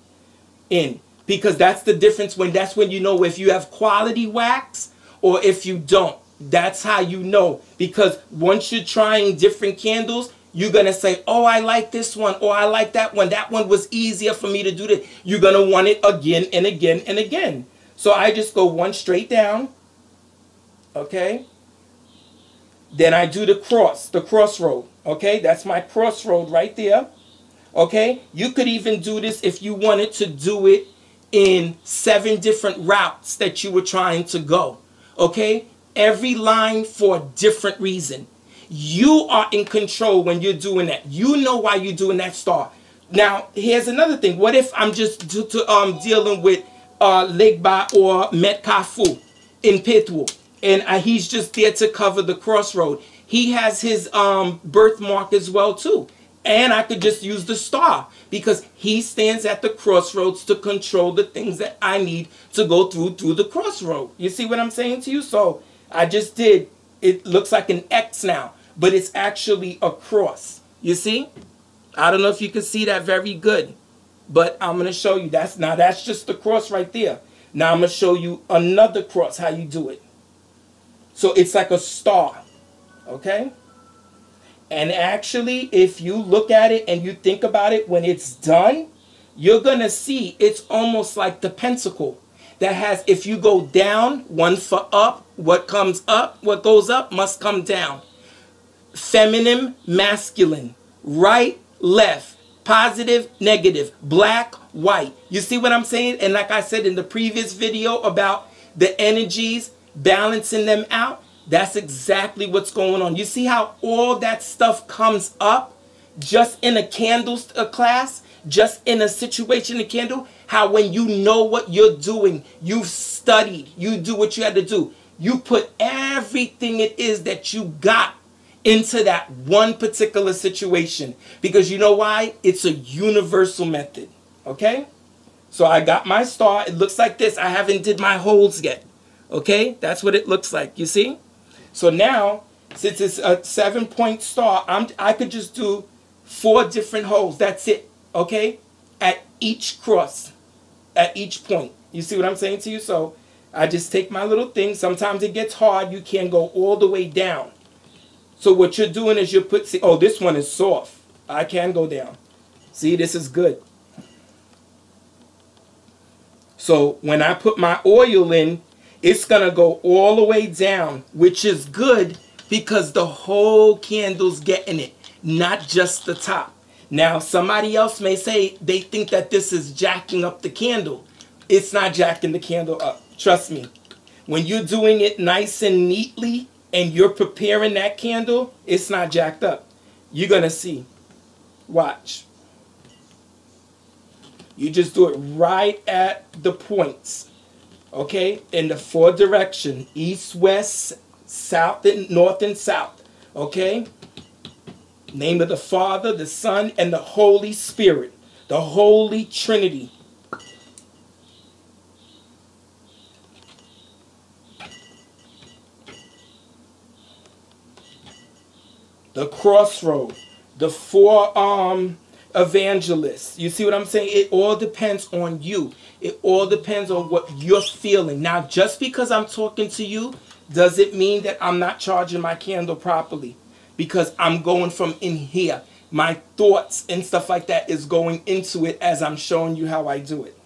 in, because that's the difference. That's when you know if you have quality wax or if you don't. That's how you know, because once you're trying different candles, you're gonna say, oh, I like this one, or I like that one was easier for me to do this. You're gonna want it again and again and again. So I just go one straight down, okay, Then I do the crossroad. Okay, that's my crossroad right there. Okay, you could even do this if you wanted to do it in 7 different routes that you were trying to go. Okay, every line for a different reason. You are in control when you're doing that. You know why you're doing that star. Now, here's another thing. What if I'm just dealing with Legba or Metcalfu in Petwo, and he's just there to cover the crossroad? He has his birthmark as well too. And I could just use the star because he stands at the crossroads to control the things that I need to go through the crossroad. You see what I'm saying to you? So I just did, it looks like an X now, but it's actually a cross. You see? I don't know if you can see that very good, but I'm going to show you. That's just the cross right there. Now I'm going to show you another cross, how you do it. So it's like a star. Okay? And actually, if you look at it and you think about it, when it's done, you're going to see it's almost like the pentacle that has, if you go down, 1 for up, what comes up, what goes up must come down. Feminine, masculine, right, left, positive, negative, black, white. You see what I'm saying? And like I said in the previous video about the energies, balancing them out, that's exactly what's going on. You see how all that stuff comes up just in a candle class, just in a situation, a candle, how when you know what you're doing, you've studied, you do what you had to do, you put everything it is that you got into that one particular situation. Because you know why? It's a universal method. Okay? So I got my star. It looks like this. I haven't did my holes yet. Okay? That's what it looks like. You see? So now, since it's a 7-point star, I could just do 4 different holes. That's it. Okay? At each cross. At each point. You see what I'm saying to you? So I just take my little thing. Sometimes it gets hard. You can't go all the way down. So what you're doing is you put, see, oh, this one is soft. I can go down. See, this is good. So when I put my oil in, it's going to go all the way down, which is good because the whole candle's getting it, not just the top. Now, somebody else may say they think that this is jacking up the candle. It's not jacking the candle up. Trust me. When you're doing it nice and neatly and you're preparing that candle, it's not jacked up. You're going to see. Watch. You just do it right at the points. Okay? In the 4 direction. East, west, south, and north and south. Okay? Name of the Father, the Son, and the Holy Spirit. The Holy Trinity. The crossroad. The 4 evangelists. You see what I'm saying? It all depends on you. It all depends on what you're feeling. Now, just because I'm talking to you, does it mean that I'm not charging my candle properly? Because I'm going from in here. My thoughts and stuff like that is going into it as I'm showing you how I do it.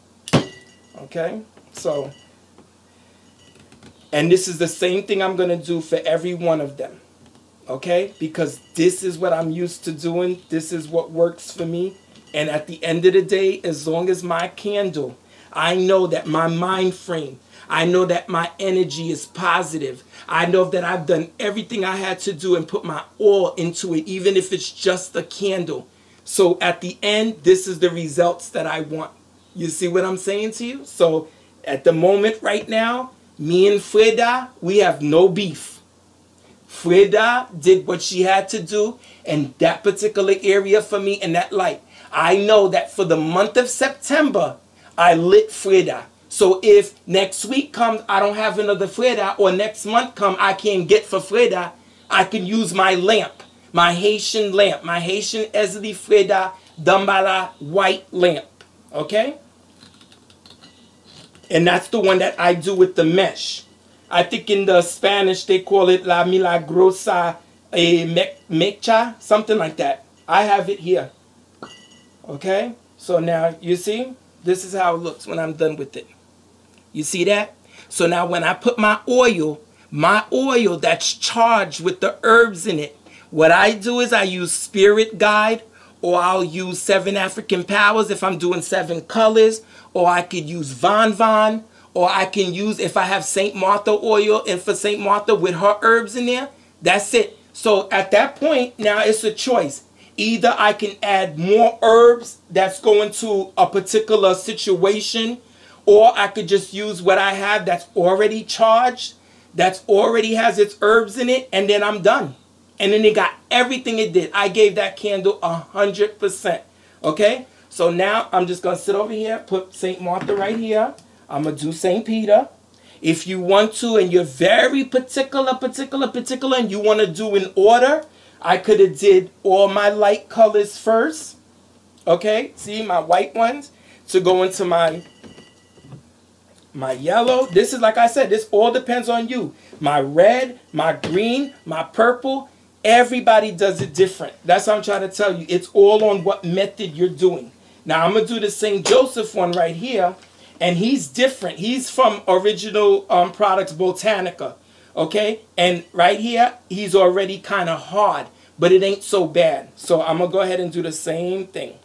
Okay? So, and this is the same thing I'm going to do for every one of them. Okay? Because this is what I'm used to doing. This is what works for me. And at the end of the day, as long as my candle, I know that my mind frame, I know that my energy is positive. I know that I've done everything I had to do and put my all into it, even if it's just a candle. So at the end, this is the results that I want. You see what I'm saying to you? So at the moment right now, me and Freda, we have no beef. Freda did what she had to do in that particular area for me and that light. I know that for the month of September, I lit Freda. So if next week comes, I don't have another Freda, or next month come, I can't get for Freda, I can use my lamp, my Haitian lamp, my Haitian Ezli Freda Dambala white lamp. Okay? And that's the one that I do with the mesh. I think in the Spanish they call it La Milagrosa Mecha, something like that. I have it here. Okay? So now, you see? This is how it looks when I'm done with it. You see that? So now when I put my oil My oil that's charged with the herbs in it, what I do is I use Spirit Guide, or I'll use 7 African Powers if I'm doing 7 colors, or I could use Von Von, or I can use, if I have St. Martha oil and for St. Martha with her herbs in there, that's it. So at that point, now it's a choice. Either I can add more herbs that's going to a particular situation, or I could just use what I have that's already charged, that's already has its herbs in it, and then I'm done. And then it got everything it did. I gave that candle 100%. Okay? So now I'm just going to sit over here, put St. Martha right here. I'm going to do St. Peter. If you want to, and you're very particular, and you want to do in order, I could have did all my light colors first. Okay? See, my white ones to go into my yellow. This is, like I said, this all depends on you. My red, my green, my purple. Everybody does it different. That's what I'm trying to tell you. It's all on what method you're doing. Now, I'm going to do the St. Joseph one right here. And he's different. He's from Original Products Botanica. Okay? And right here, he's already kind of hard. But it ain't so bad. So I'm going to go ahead and do the same thing.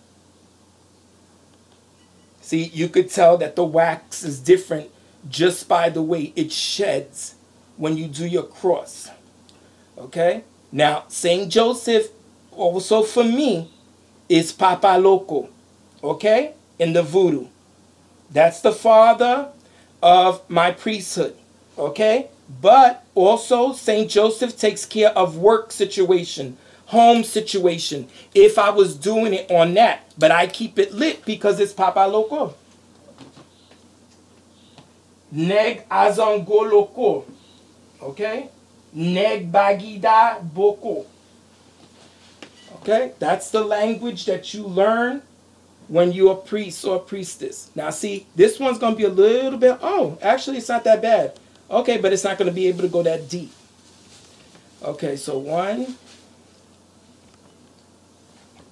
See, you could tell that the wax is different just by the way it sheds when you do your cross. Okay? Now, St. Joseph, also for me, is Papa Loco. Okay? In the voodoo. That's the father of my priesthood. Okay? But also, St. Joseph takes care of work situation, home situation, if I was doing it on that. But I keep it lit because it's Papa Loco. Neg azango loco. Okay? Neg bagida boko. Okay? That's the language that you learn when you're a priest or a priestess. Now see, this one's going to be a little bit, oh, actually it's not that bad. Okay, but it's not going to be able to go that deep. Okay, so 1,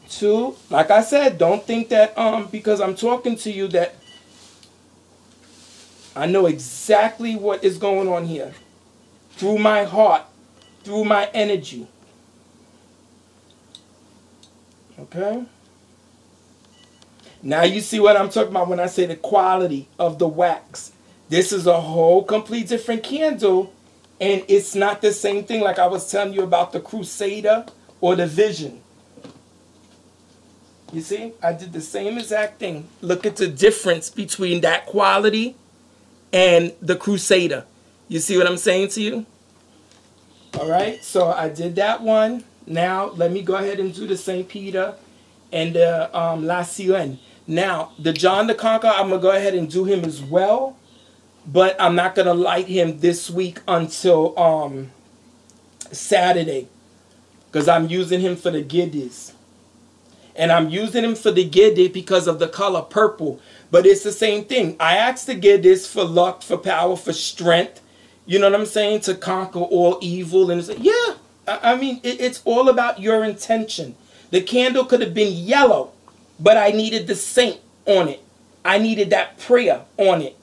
2. Like I said, don't think that because I'm talking to you that I know exactly what is going on here. Through my heart, through my energy. Okay? Now you see what I'm talking about when I say the quality of the wax. This is a whole complete different candle, and it's not the same thing like I was telling you about the Crusader or the Vision. You see, I did the same exact thing. Look at the difference between that quality and the Crusader. You see what I'm saying to you? All right, so I did that one. Now, let me go ahead and do the St. Peter and the La Sienne. Now, the John the Conqueror, I'm going to go ahead and do him as well. But I'm not going to light him this week until Saturday. Because I'm using him for the Giddies. And I'm using him for the Giddy because of the color purple. But it's the same thing. I asked the Giddies for luck, for power, for strength. You know what I'm saying? To conquer all evil. And it's, yeah, I mean, it's all about your intention. The candle could have been yellow, but I needed the saint on it. I needed that prayer on it.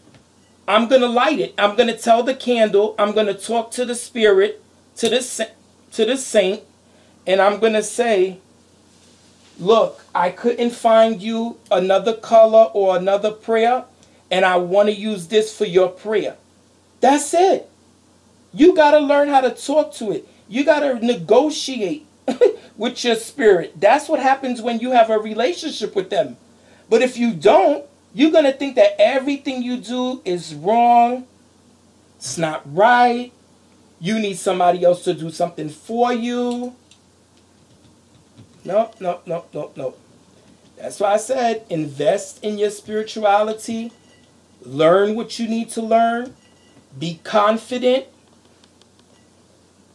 I'm going to light it. I'm going to tell the candle. I'm going to talk to the spirit, to the saint, and I'm going to say, look, I couldn't find you another color or another prayer, and I want to use this for your prayer. That's it. You got to learn how to talk to it. You got to negotiate with your spirit. That's what happens when you have a relationship with them. But if you don't, you're going to think that everything you do is wrong. It's not right. You need somebody else to do something for you. No, no, no, no, no. That's why I said invest in your spirituality. Learn what you need to learn. Be confident.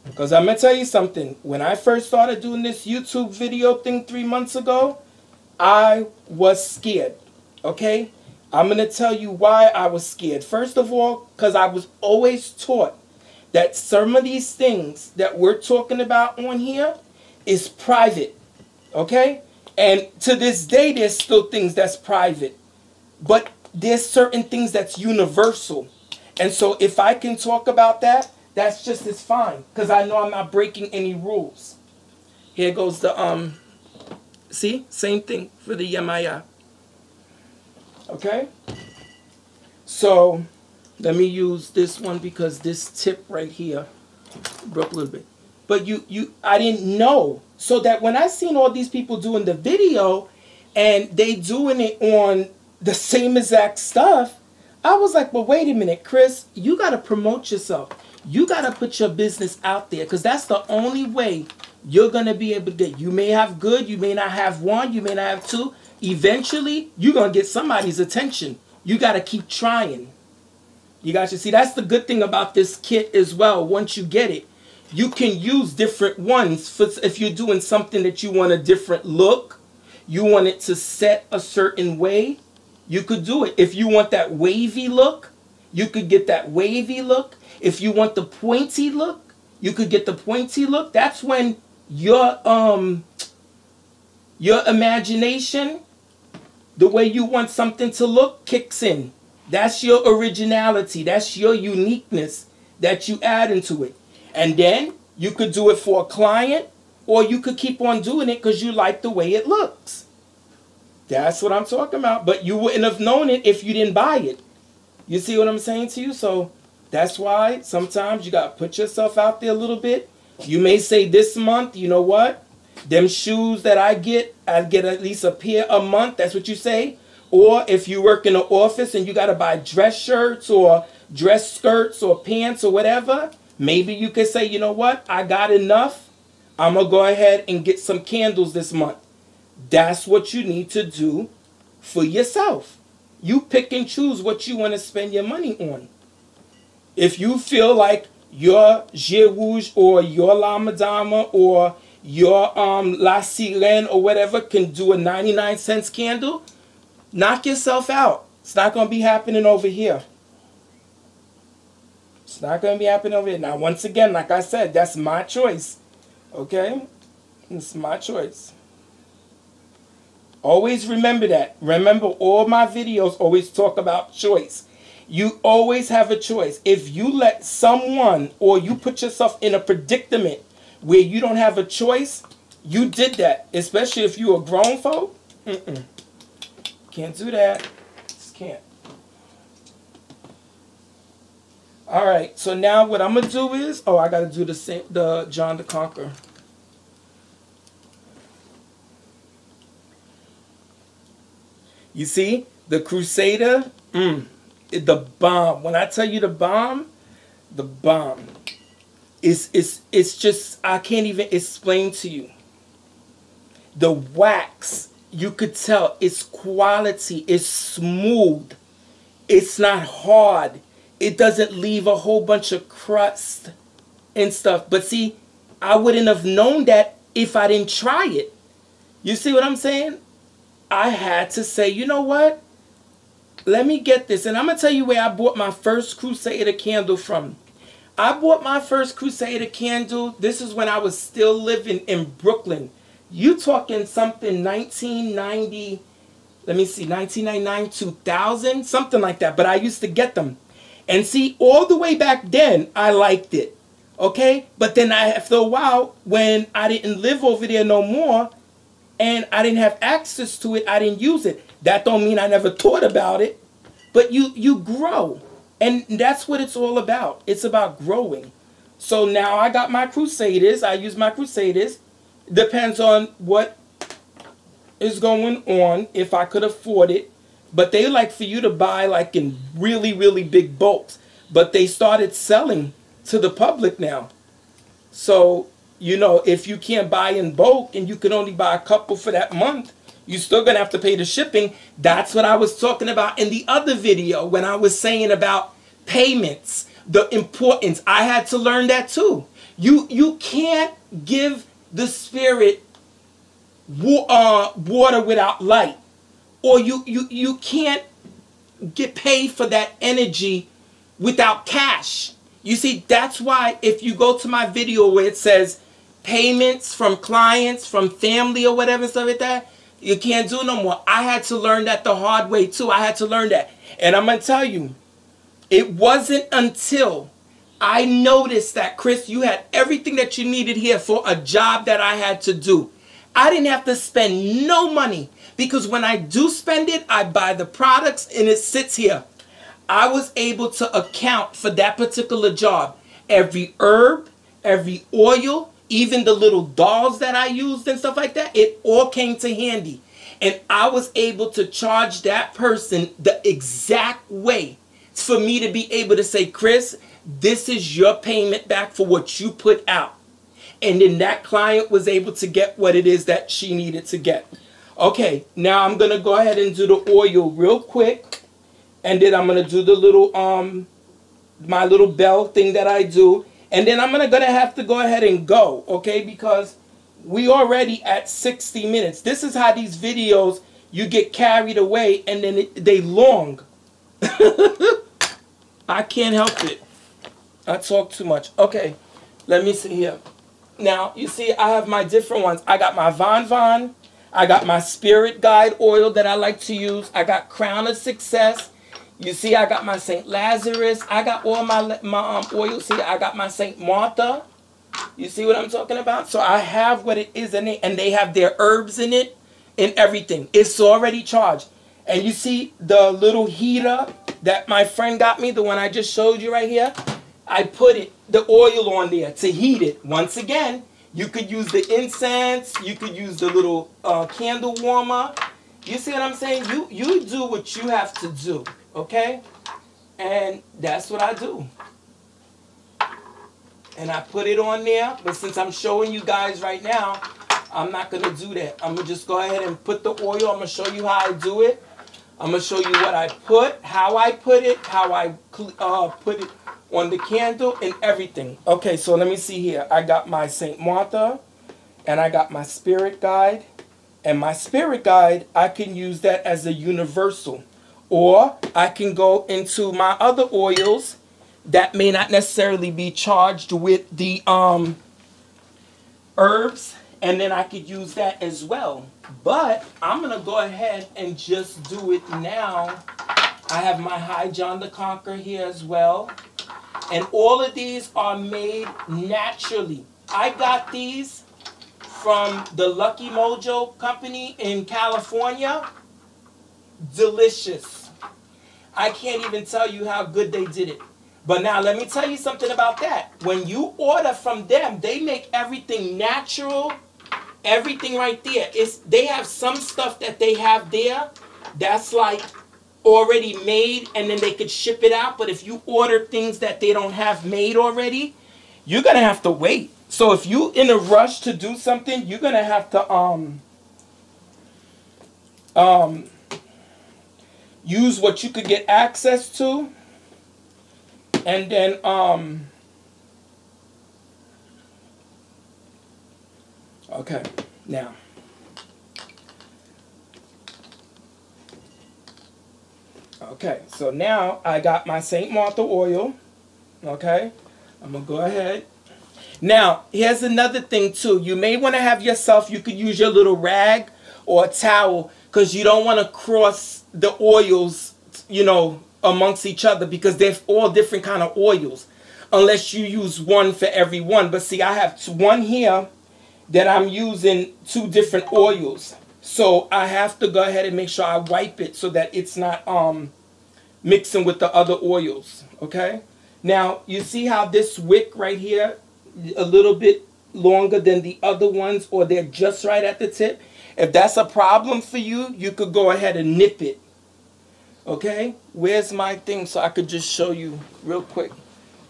Because I'm going to tell you something. When I first started doing this YouTube video thing 3 months ago, I was scared. Okay? I'm going to tell you why I was scared. First of all, because I was always taught that some of these things that we're talking about on here is private. Okay? And to this day, there's still things that's private. But there's certain things that's universal. And so if I can talk about that, that's just as fine. Because I know I'm not breaking any rules. Here goes the, see? Same thing for the Yamaya. Okay? So, let me use this one because this tip right here broke a little bit. But I didn't know. So that when I seen all these people doing the video and they doing it on the same exact stuff, I was like, well, wait a minute, Chris, you got to promote yourself. You got to put your business out there because that's the only way you're going to be able to get. You may have good, you may not have one, you may not have two. Eventually, you're going to get somebody's attention. You got to keep trying. You guys should see, that's the good thing about this kit as well. Once you get it, you can use different ones for if you're doing something that you want a different look, you want it to set a certain way, you could do it. If you want that wavy look, you could get that wavy look. If you want the pointy look, you could get the pointy look. That's when your imagination, the way you want something to look, kicks in. That's your originality. That's your uniqueness that you add into it. And then you could do it for a client, or you could keep on doing it because you like the way it looks. That's what I'm talking about. But you wouldn't have known it if you didn't buy it. You see what I'm saying to you? So that's why sometimes you got to put yourself out there a little bit. You may say this month, you know what? Them shoes that I get at least a pair a month. That's what you say. Or if you work in an office and you got to buy dress shirts or dress skirts or pants or whatever, maybe you could say, you know what? I got enough. I'm going to go ahead and get some candles this month. That's what you need to do for yourself. You pick and choose what you want to spend your money on. If you feel like your Gier Rouge or your La Madama or your La Sirène or whatever can do a 99-cent candle, knock yourself out. It's not going to be happening over here. It's not going to be happening over here. Now, once again, like I said, that's my choice. Okay? It's my choice. Always remember that. Remember, all my videos always talk about choice. You always have a choice. If you let someone or you put yourself in a predicament where you don't have a choice, you did that. Especially if you're a grown folk. Can't do that. Just can't. All right. So now what I'm going to do is, I got to do the John the Conqueror. You see, the Crusader, the bomb. When I tell you the bomb, it's just, I can't even explain to you. The wax, you could tell, it's quality, it's smooth, it's not hard, it doesn't leave a whole bunch of crust and stuff. But see, I wouldn't have known that if I didn't try it. You see what I'm saying? I had to say, you know what? Let me get this. And I'm going to tell you where I bought my first Crusader candle from. I bought my first Crusader candle. This is when I was still living in Brooklyn. You talking something 1990, let me see, 1999, 2000, something like that. But I used to get them. And see, all the way back then, I liked it. Okay? But then after a while, when I didn't live over there no more, and I didn't have access to it, I didn't use it. That don't mean I never thought about it. But you grow. And that's what it's all about. It's about growing. So now I got my Crusaders. I use my Crusaders. Depends on what is going on, if I could afford it. But they like for you to buy like in really, really big bulks. But they started selling to the public now. So, you know, if you can't buy in bulk and you can only buy a couple for that month, you're still going to have to pay the shipping. That's what I was talking about in the other video when I was saying about payments, the importance. I had to learn that too. You can't give the spirit water without light. Or you can't get paid for that energy without cash. You see, that's why if you go to my video where it says payments from clients, from family or whatever, stuff like that, you can't do no more. I had to learn that the hard way too. I had to learn that. And I'm going to tell you, it wasn't until I noticed that, Chris, you had everything that you needed here for a job that I had to do. I didn't have to spend no money because when I do spend it, I buy the products and it sits here. I was able to account for that particular job. Every herb, every oil, even the little dolls that I used and stuff like that, it all came to handy. And I was able to charge that person the exact way for me to be able to say, Chris, this is your payment back for what you put out. And then that client was able to get what it is that she needed to get. Okay, now I'm going to go ahead and do the oil real quick. And then I'm going to do the little, my little bell thing that I do. And then I'm gonna have to go ahead and go, okay? Because we already at 60 minutes. This is how these videos, you get carried away and then they long. I can't help it. I talk too much. Okay, let me see here. Now, you see, I have my different ones. I got my Von Von. I got my Spirit Guide oil that I like to use. I got Crown of Success. You see, I got my St. Lazarus. I got all my oils here. I got my St. Martha. You see what I'm talking about? So I have what it is in it, and they have their herbs in it and everything. It's already charged. And you see the little heater that my friend got me, the one I just showed you right here? I put the oil on there to heat it. Once again, you could use the incense. You could use the little candle warmer. You see what I'm saying? You do what you have to do, okay? And that's what I do. And I put it on there. But since I'm showing you guys right now, I'm not going to do that. I'm going to just go ahead and put the oil. I'm going to show you how I do it. I'm going to show you what I put, how I put it, how I put it on the candle and everything. Okay, so let me see here. I got my St. Martha and I got my Spirit Guide. And my Spirit Guide, I can use that as a universal. Or I can go into my other oils that may not necessarily be charged with the herbs. And then I could use that as well. But I'm going to go ahead and just do it now. I have my High John the Conqueror here as well. And all of these are made naturally. I got these from the Lucky Mojo company in California. Delicious. I can't even tell you how good they did it. But now let me tell you something about that. When you order from them, they make everything natural. Everything right there. They have some stuff that they have there that's like already made and then they could ship it out. But if you order things that they don't have made already, you're going to have to wait. So if you're in a rush to do something, you're going to have to use what you could get access to. And then okay, now okay, so now I got my St. Martha oil. Okay, I'm gonna go ahead. Now here's another thing too. You may want to have yourself, you could use your little rag or a towel, because you don't want to cross the oils, you know, amongst each other, because they're all different kind of oils, unless you use one for every one. But see, I have one here that I'm using 2 different oils, so I have to go ahead and make sure I wipe it so that it's not mixing with the other oils. Okay, now you see how this wick right here a little bit longer than the other ones, or they're just right at the tip. If that's a problem for you, you could go ahead and nip it. Okay, where's my thing so I could just show you real quick?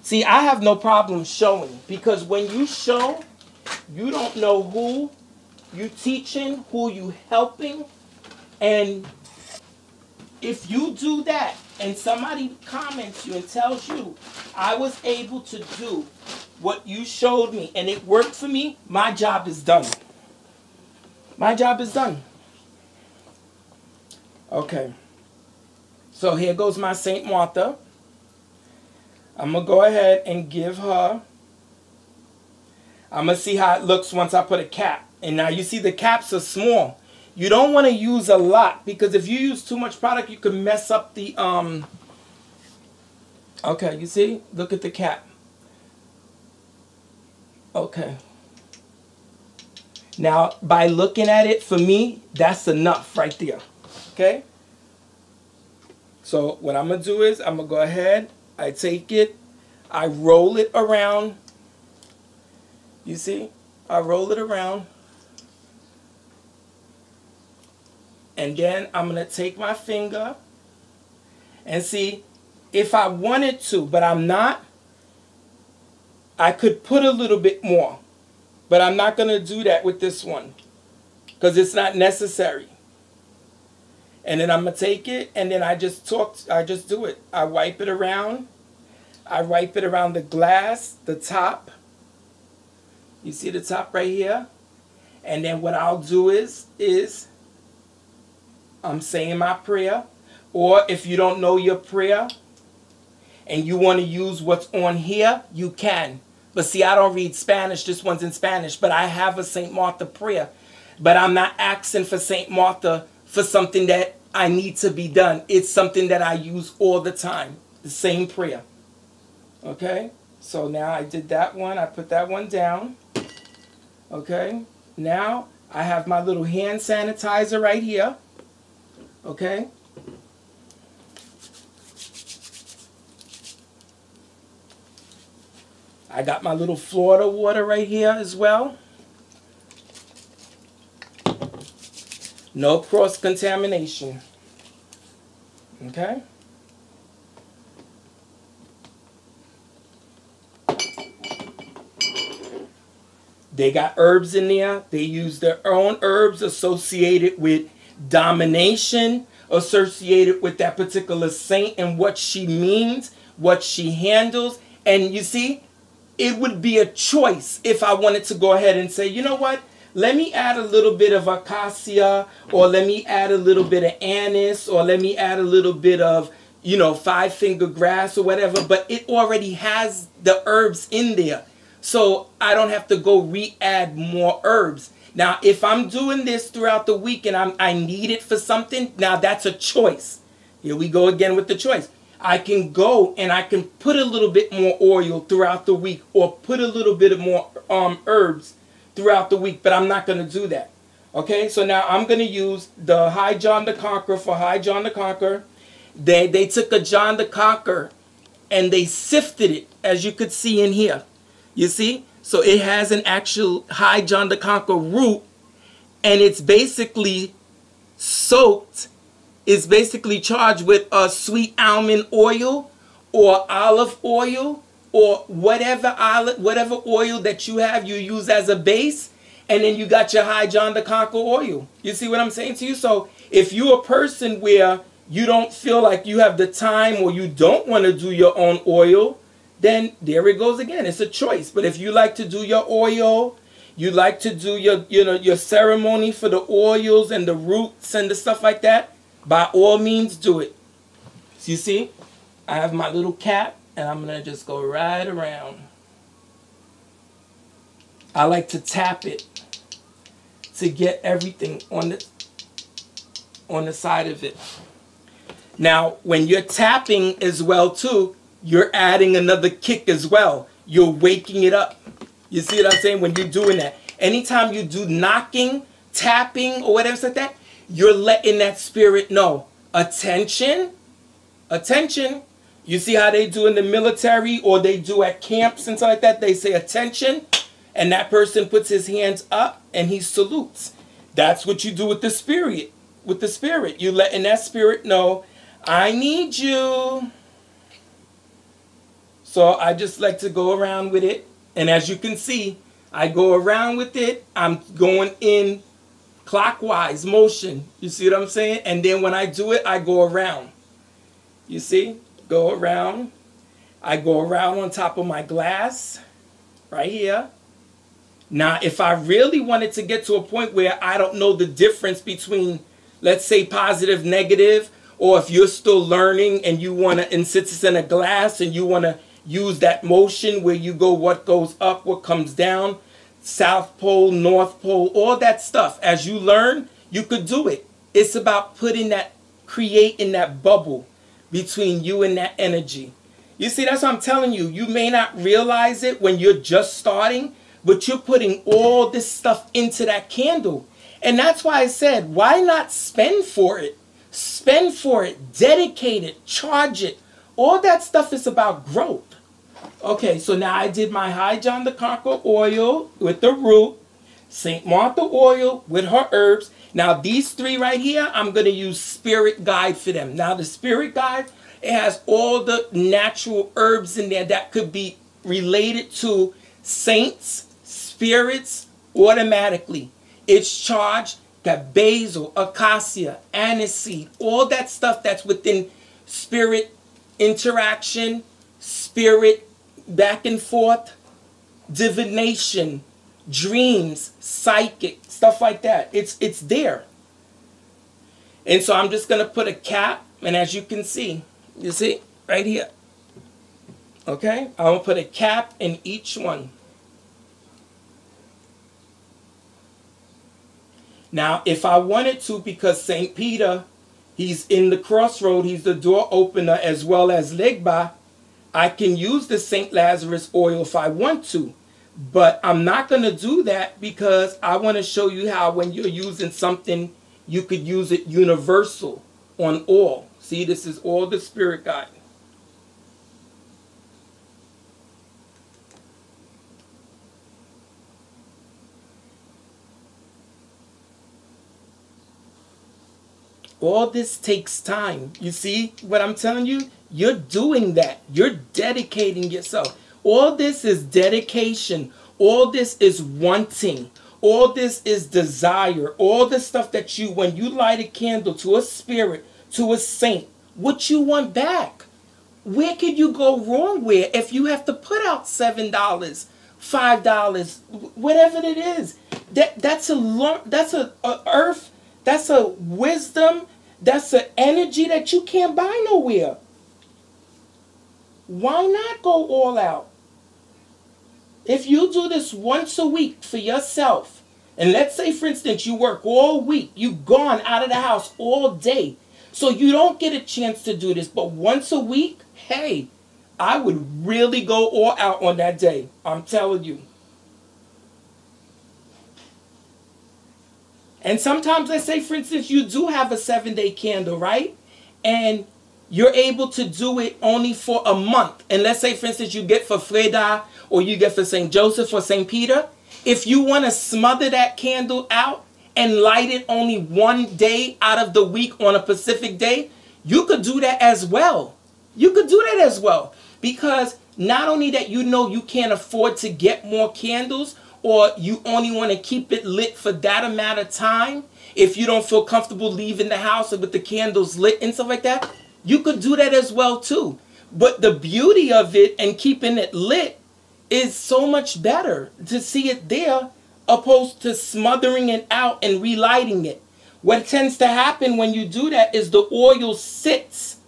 See, I have no problem showing, because when you show, you don't know who you teaching, who you helping. And if you do that and somebody comments you and tells you, I was able to do what you showed me and it worked for me, my job is done. My job is done. Okay. So here goes my St. Martha. I'm going to go ahead and give her. I'm going to see how it looks once I put a cap. And now you see the caps are small. You don't want to use a lot, because if you use too much product, you can mess up the... Okay, you see? Look at the cap. Okay. Now, by looking at it, for me, that's enough right there. Okay? So what I'm going to do is I'm going to go ahead, I take it, I roll it around. You see? I roll it around. And then I'm going to take my finger and see if I wanted to, but I'm not. I could put a little bit more, but I'm not going to do that with this one because it's not necessary. And then I'm going to take it and then I just do it. I wipe it around. I wipe it around the glass, the top. You see the top right here? And then what I'll do is I'm saying my prayer. Or if you don't know your prayer and you want to use what's on here, you can. But see, I don't read Spanish. This one's in Spanish. But I have a St. Martha prayer. But I'm not asking for St. Martha for something that I need to be done. It's something that I use all the time. The same prayer. Okay? So now I did that one. I put that one down. Okay? Now I have my little hand sanitizer right here. Okay? I got my little Florida water right here as well. No cross-contamination. Okay? They got herbs in there. They use their own herbs associated with domination, associated with that particular saint and what she means, what she handles. And you see, it would be a choice if I wanted to go ahead and say, you know what? Let me add a little bit of acacia, or let me add a little bit of anise, or let me add a little bit of, you know, five-finger grass or whatever. But it already has the herbs in there. So I don't have to go re-add more herbs. Now, if I'm doing this throughout the week and I need it for something, now that's a choice. Here we go again with the choice. I can go and I can put a little bit more oil throughout the week or put a little bit of more herbs throughout the week, but I'm not going to do that. Okay, so now I'm going to use the High John the Conqueror for High John the Conqueror. They took a John the Conqueror and they sifted it, as you could see in here. You see? So it has an actual High John the Conqueror root, and it's basically soaked. It's basically charged with a sweet almond oil or olive oil or whatever oil that you have, you use as a base, and then you got your High John the Conqueror oil. You see what I'm saying to you? So if you're a person where you don't feel like you have the time or you don't want to do your own oil, then there it goes again. It's a choice. But if you like to do your oil, you like to do your ceremony for the oils and the roots and the stuff like that, by all means do it. So you see, I have my little cap and I'm going to just go right around. I like to tap it to get everything on the side of it. Now, when you're tapping as well too, you're adding another kick as well. You're waking it up. You see what I'm saying? When you're doing that. Anytime you do knocking, tapping, or whatever like that, you're letting that spirit know. Attention. Attention. You see how they do in the military or they do at camps and stuff like that? They say attention. And that person puts his hands up and he salutes. That's what you do with the spirit. With the spirit. You're letting that spirit know, I need you. So I just like to go around with it. And as you can see, I go around with it. I'm going in clockwise motion. You see what I'm saying? And then when I do it, I go around. You see? Go around. I go around on top of my glass. Right here. Now, if I really wanted to get to a point where I don't know the difference between, let's say, positive, negative, or if you're still learning and you want to, and since it's in a glass and you want to use that motion where you go what goes up, what comes down, South Pole, North Pole, all that stuff. As you learn, you could do it. It's about creating that bubble between you and that energy. You see, that's what I'm telling you. You may not realize it when you're just starting, but you're putting all this stuff into that candle. And that's why I said, why not spend for it? Spend for it, dedicate it, charge it. All that stuff is about growth. Okay, so now I did my High John the Conqueror oil with the root, St. Martha oil with her herbs. Now these three right here, I'm going to use Spirit Guide for them. Now the Spirit Guide, it has all the natural herbs in there that could be related to saints, spirits, automatically. It's charged, got basil, acacia, aniseed, all that stuff that's within spirit interaction, spirit back and forth, divination, dreams, psychic, stuff like that. It's there. And so I'm just going to put a cap, and as you can see, you see right here. Okay? I'm going to put a cap in each one. Now, if I wanted to, because St. Peter, he's in the crossroad, he's the door opener as well as Legba, I can use the St. Lazarus oil if I want to. But I'm not going to do that because I want to show you how when you're using something, you could use it universal on all. See, this is all the Spirit Guide. All this takes time. You see what I'm telling you? You're doing that. You're dedicating yourself. All this is dedication. All this is wanting. All this is desire. All the stuff that you, when you light a candle to a spirit, to a saint, what you want back. Where could you go wrong with if you have to put out $7, $5, whatever it is? That's a earth, that's a wisdom, that's an energy that you can't buy nowhere. Why not go all out? If you do this once a week for yourself, and let's say, for instance, you work all week, you've gone out of the house all day, so you don't get a chance to do this, but once a week, hey, I would really go all out on that day. I'm telling you. And sometimes, let's say, for instance, you do have a 7-day candle, right? And you're able to do it only for a month. And let's say, for instance, you get for Freda or you get for St. Joseph or St. Peter. If you want to smother that candle out and light it only one day out of the week on a Pacific day, you could do that as well. You could do that as well. Because not only that you know you can't afford to get more candles, or you only want to keep it lit for that amount of time, if you don't feel comfortable leaving the house with the candles lit and stuff like that, you could do that as well too. But the beauty of it and keeping it lit is so much better to see it there opposed to smothering it out and relighting it. What tends to happen when you do that is the oil sits.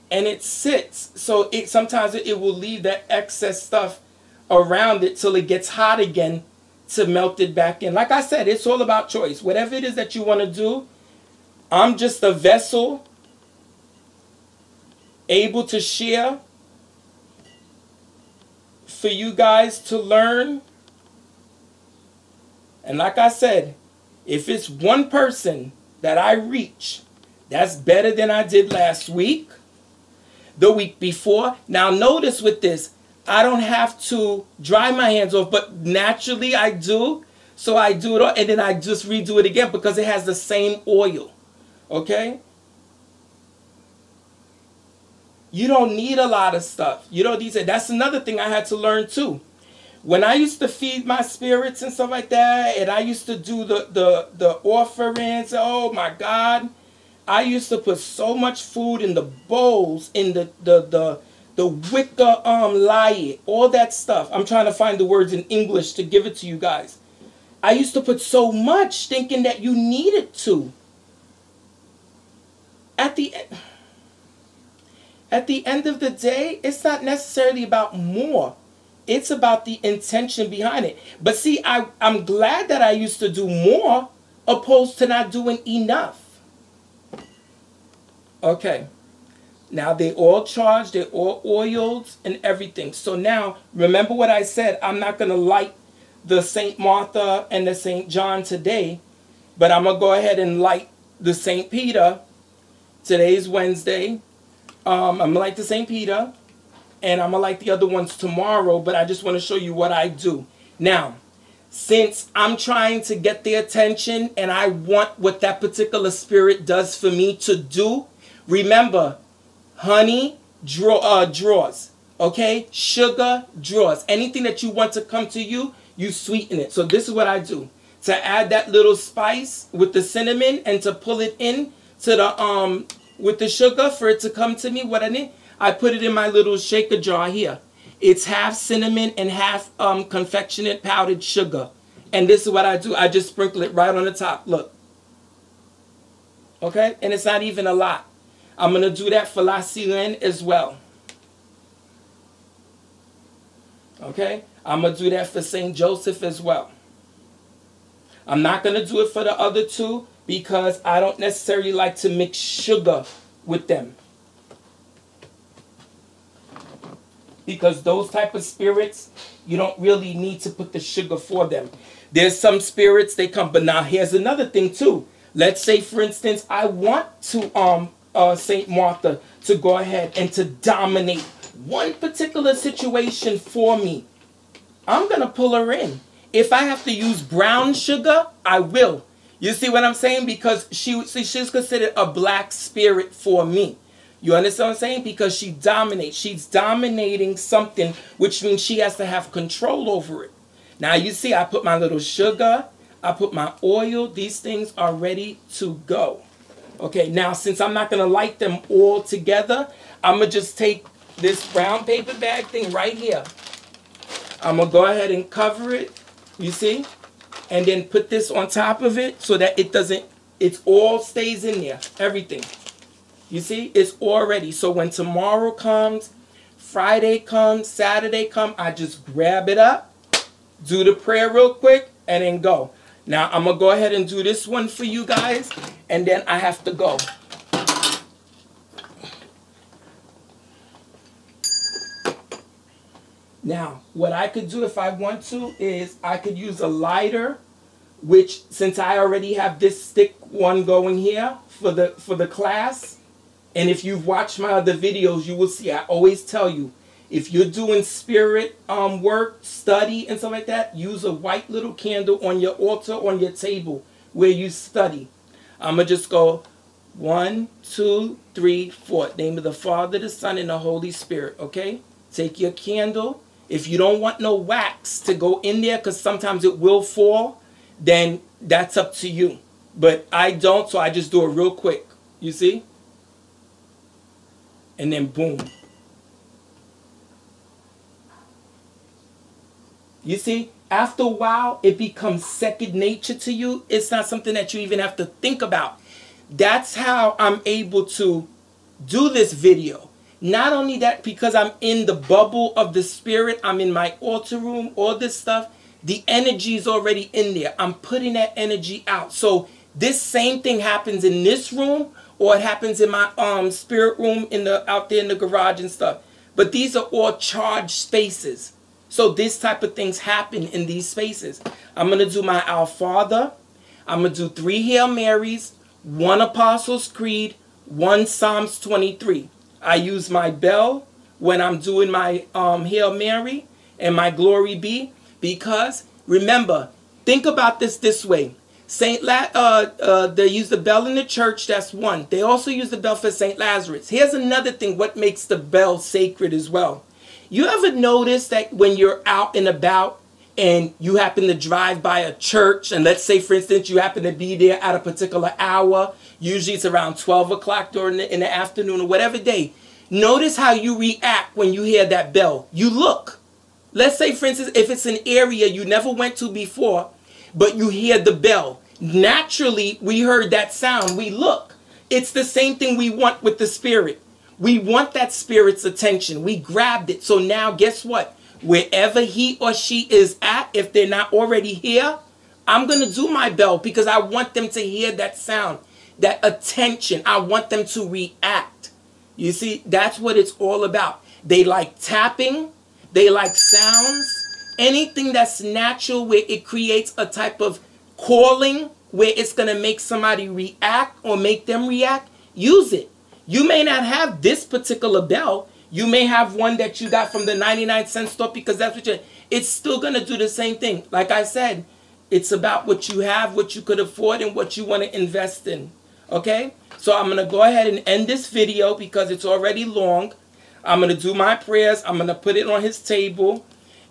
And it sits. So sometimes it will leave that excess stuff around it till it gets hot again to melt it back in. Like I said, it's all about choice. Whatever it is that you want to do, I'm just a vessel able to share for you guys to learn. And like I said, if it's one person that I reach, that's better than I did last week, the week before. Now notice with this, I don't have to dry my hands off, but naturally I do. So I do it all, and then I just redo it again because it has the same oil. Okay? You don't need a lot of stuff. You don't need to. That's another thing I had to learn too. When I used to feed my spirits and stuff like that, and I used to do the offerings, oh my God, I used to put so much food in the bowls, in the wicker lie, all that stuff. I'm trying to find the words in English to give it to you guys. I used to put so much thinking that you needed to. At the end of the day, it's not necessarily about more. It's about the intention behind it. But see, I'm glad that I used to do more opposed to not doing enough. Okay. Now they all charged, they're all oiled and everything. So now, remember what I said, I'm not going to light the St. Martha and the St. John today, but I'm going to go ahead and light the St. Peter. Today's Wednesday. I'm going to light the St. Peter, and I'm going to light the other ones tomorrow, but I just want to show you what I do. Now, since I'm trying to get their attention and I want what that particular spirit does for me to do, remember, honey draws, okay? Sugar draws. Anything that you want to come to you, you sweeten it. So this is what I do. To add that little spice with the cinnamon and to pull it in to the with the sugar for it to come to me, what I need, I put it in my little shaker jar here. It's half cinnamon and half confectionate powdered sugar. And this is what I do. I just sprinkle it right on the top. Look. Okay? And it's not even a lot. I'm going to do that for La Silene as well. Okay? I'm going to do that for St. Joseph as well. I'm not going to do it for the other two because I don't necessarily like to mix sugar with them. Because those type of spirits, you don't really need to put the sugar for them. There's some spirits, they come. But now here's another thing too. Let's say, for instance, I want to St. Martha to go ahead and to dominate one particular situation for me. I'm going to pull her in. If I have to use brown sugar, I will. You see what I'm saying? Because she's considered a black spirit for me. You understand what I'm saying? Because she dominates. She's dominating something, which means she has to have control over it. Now, you see, I put my little sugar. I put my oil. These things are ready to go. Okay, now, since I'm not going to light them all together, I'm going to just take this brown paper bag thing right here. I'm going to go ahead and cover it, you see? And then put this on top of it so that it all stays in there, everything. You see, it's all ready. So when tomorrow comes, Friday comes, Saturday comes, I just grab it up, do the prayer real quick, and then go. Now, I'm going to go ahead and do this one for you guys, and then I have to go. Now, what I could do if I want to is I could use a lighter, which since I already have this stick one going here for the class, and if you've watched my other videos, you will see I always tell you, if you're doing spirit work, study, and stuff like that, use a white little candle on your altar, on your table where you study. I'm going to just go 1, 2, 3, 4. Name of the Father, the Son, and the Holy Spirit, okay? Take your candle. If you don't want no wax to go in there, because sometimes it will fall, then that's up to you. But I don't, so I just do it real quick. You see? And then boom. You see? After a while, it becomes second nature to you. It's not something that you even have to think about. That's how I'm able to do this video. Not only that, because I'm in the bubble of the spirit, I'm in my altar room, all this stuff, the energy is already in there. I'm putting that energy out. So this same thing happens in this room, or it happens in my spirit room out there in the garage and stuff. But these are all charged spaces. So this type of things happen in these spaces. I'm going to do my Our Father. I'm going to do 3 Hail Marys, 1 Apostles' Creed, 1 Psalms 23. I use my bell when I'm doing my Hail Mary and my Glory Be, because remember, think about this way. They use the bell in the church, that's one. They also use the bell for St. Lazarus. Here's another thing, what makes the bell sacred as well. You ever notice that when you're out and about and you happen to drive by a church, and let's say, for instance, you happen to be there at a particular hour, usually it's around 12 o'clock during in the afternoon or whatever day, notice how you react when you hear that bell. You look. Let's say, for instance, if it's an area you never went to before, but you hear the bell. Naturally, we heard that sound. We look. It's the same thing we want with the spirit. We want that spirit's attention. We grabbed it. So now, guess what? Wherever he or she is at, if they're not already here, I'm going to do my bell because I want them to hear that sound, that attention. I want them to react. You see, that's what it's all about. They like tapping. They like sounds. Anything that's natural where it creates a type of calling where it's going to make somebody react or make them react, use it. You may not have this particular bell. You may have one that you got from the 99-cent store because that's what it's still going to do the same thing. Like I said, it's about what you have, what you could afford, and what you want to invest in. Okay? So I'm going to go ahead and end this video because it's already long. I'm going to do my prayers. I'm going to put it on his table.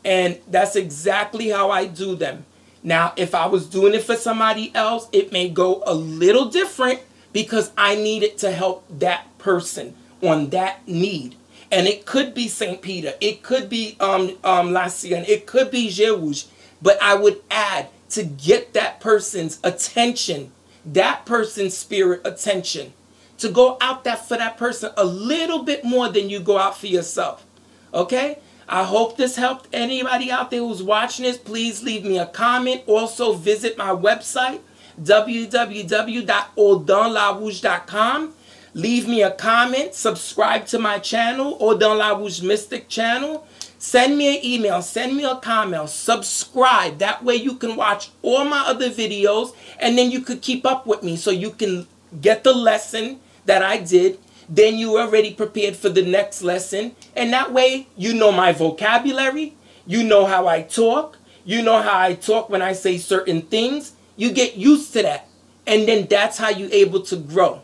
And that's exactly how I do them. Now, if I was doing it for somebody else, it may go a little different because I need it to help that person on that need. And it could be St. Peter. It could be La Sienne. It could be Jéruge. But I would add to get that person's attention, that person's spirit attention, to go out there for that person a little bit more than you go out for yourself. Okay? I hope this helped anybody out there who's watching this. Please leave me a comment. Also visit my website, www.audinlarouge.com. Leave me a comment. Subscribe to my channel, Audin LaRouge Mystic channel. Send me an email. Send me a comment. Subscribe. That way you can watch all my other videos and then you could keep up with me so you can get the lesson that I did. Then you're already prepared for the next lesson. And that way, you know my vocabulary. You know how I talk. You know how I talk when I say certain things. You get used to that. And then that's how you're able to grow.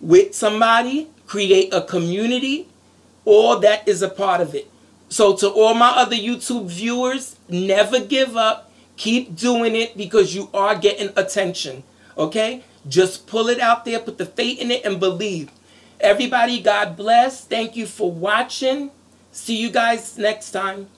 With somebody, create a community. All that is a part of it. So to all my other YouTube viewers, never give up. Keep doing it because you are getting attention. Okay? Just pull it out there. Put the faith in it and believe. Everybody, God bless. Thank you for watching. See you guys next time.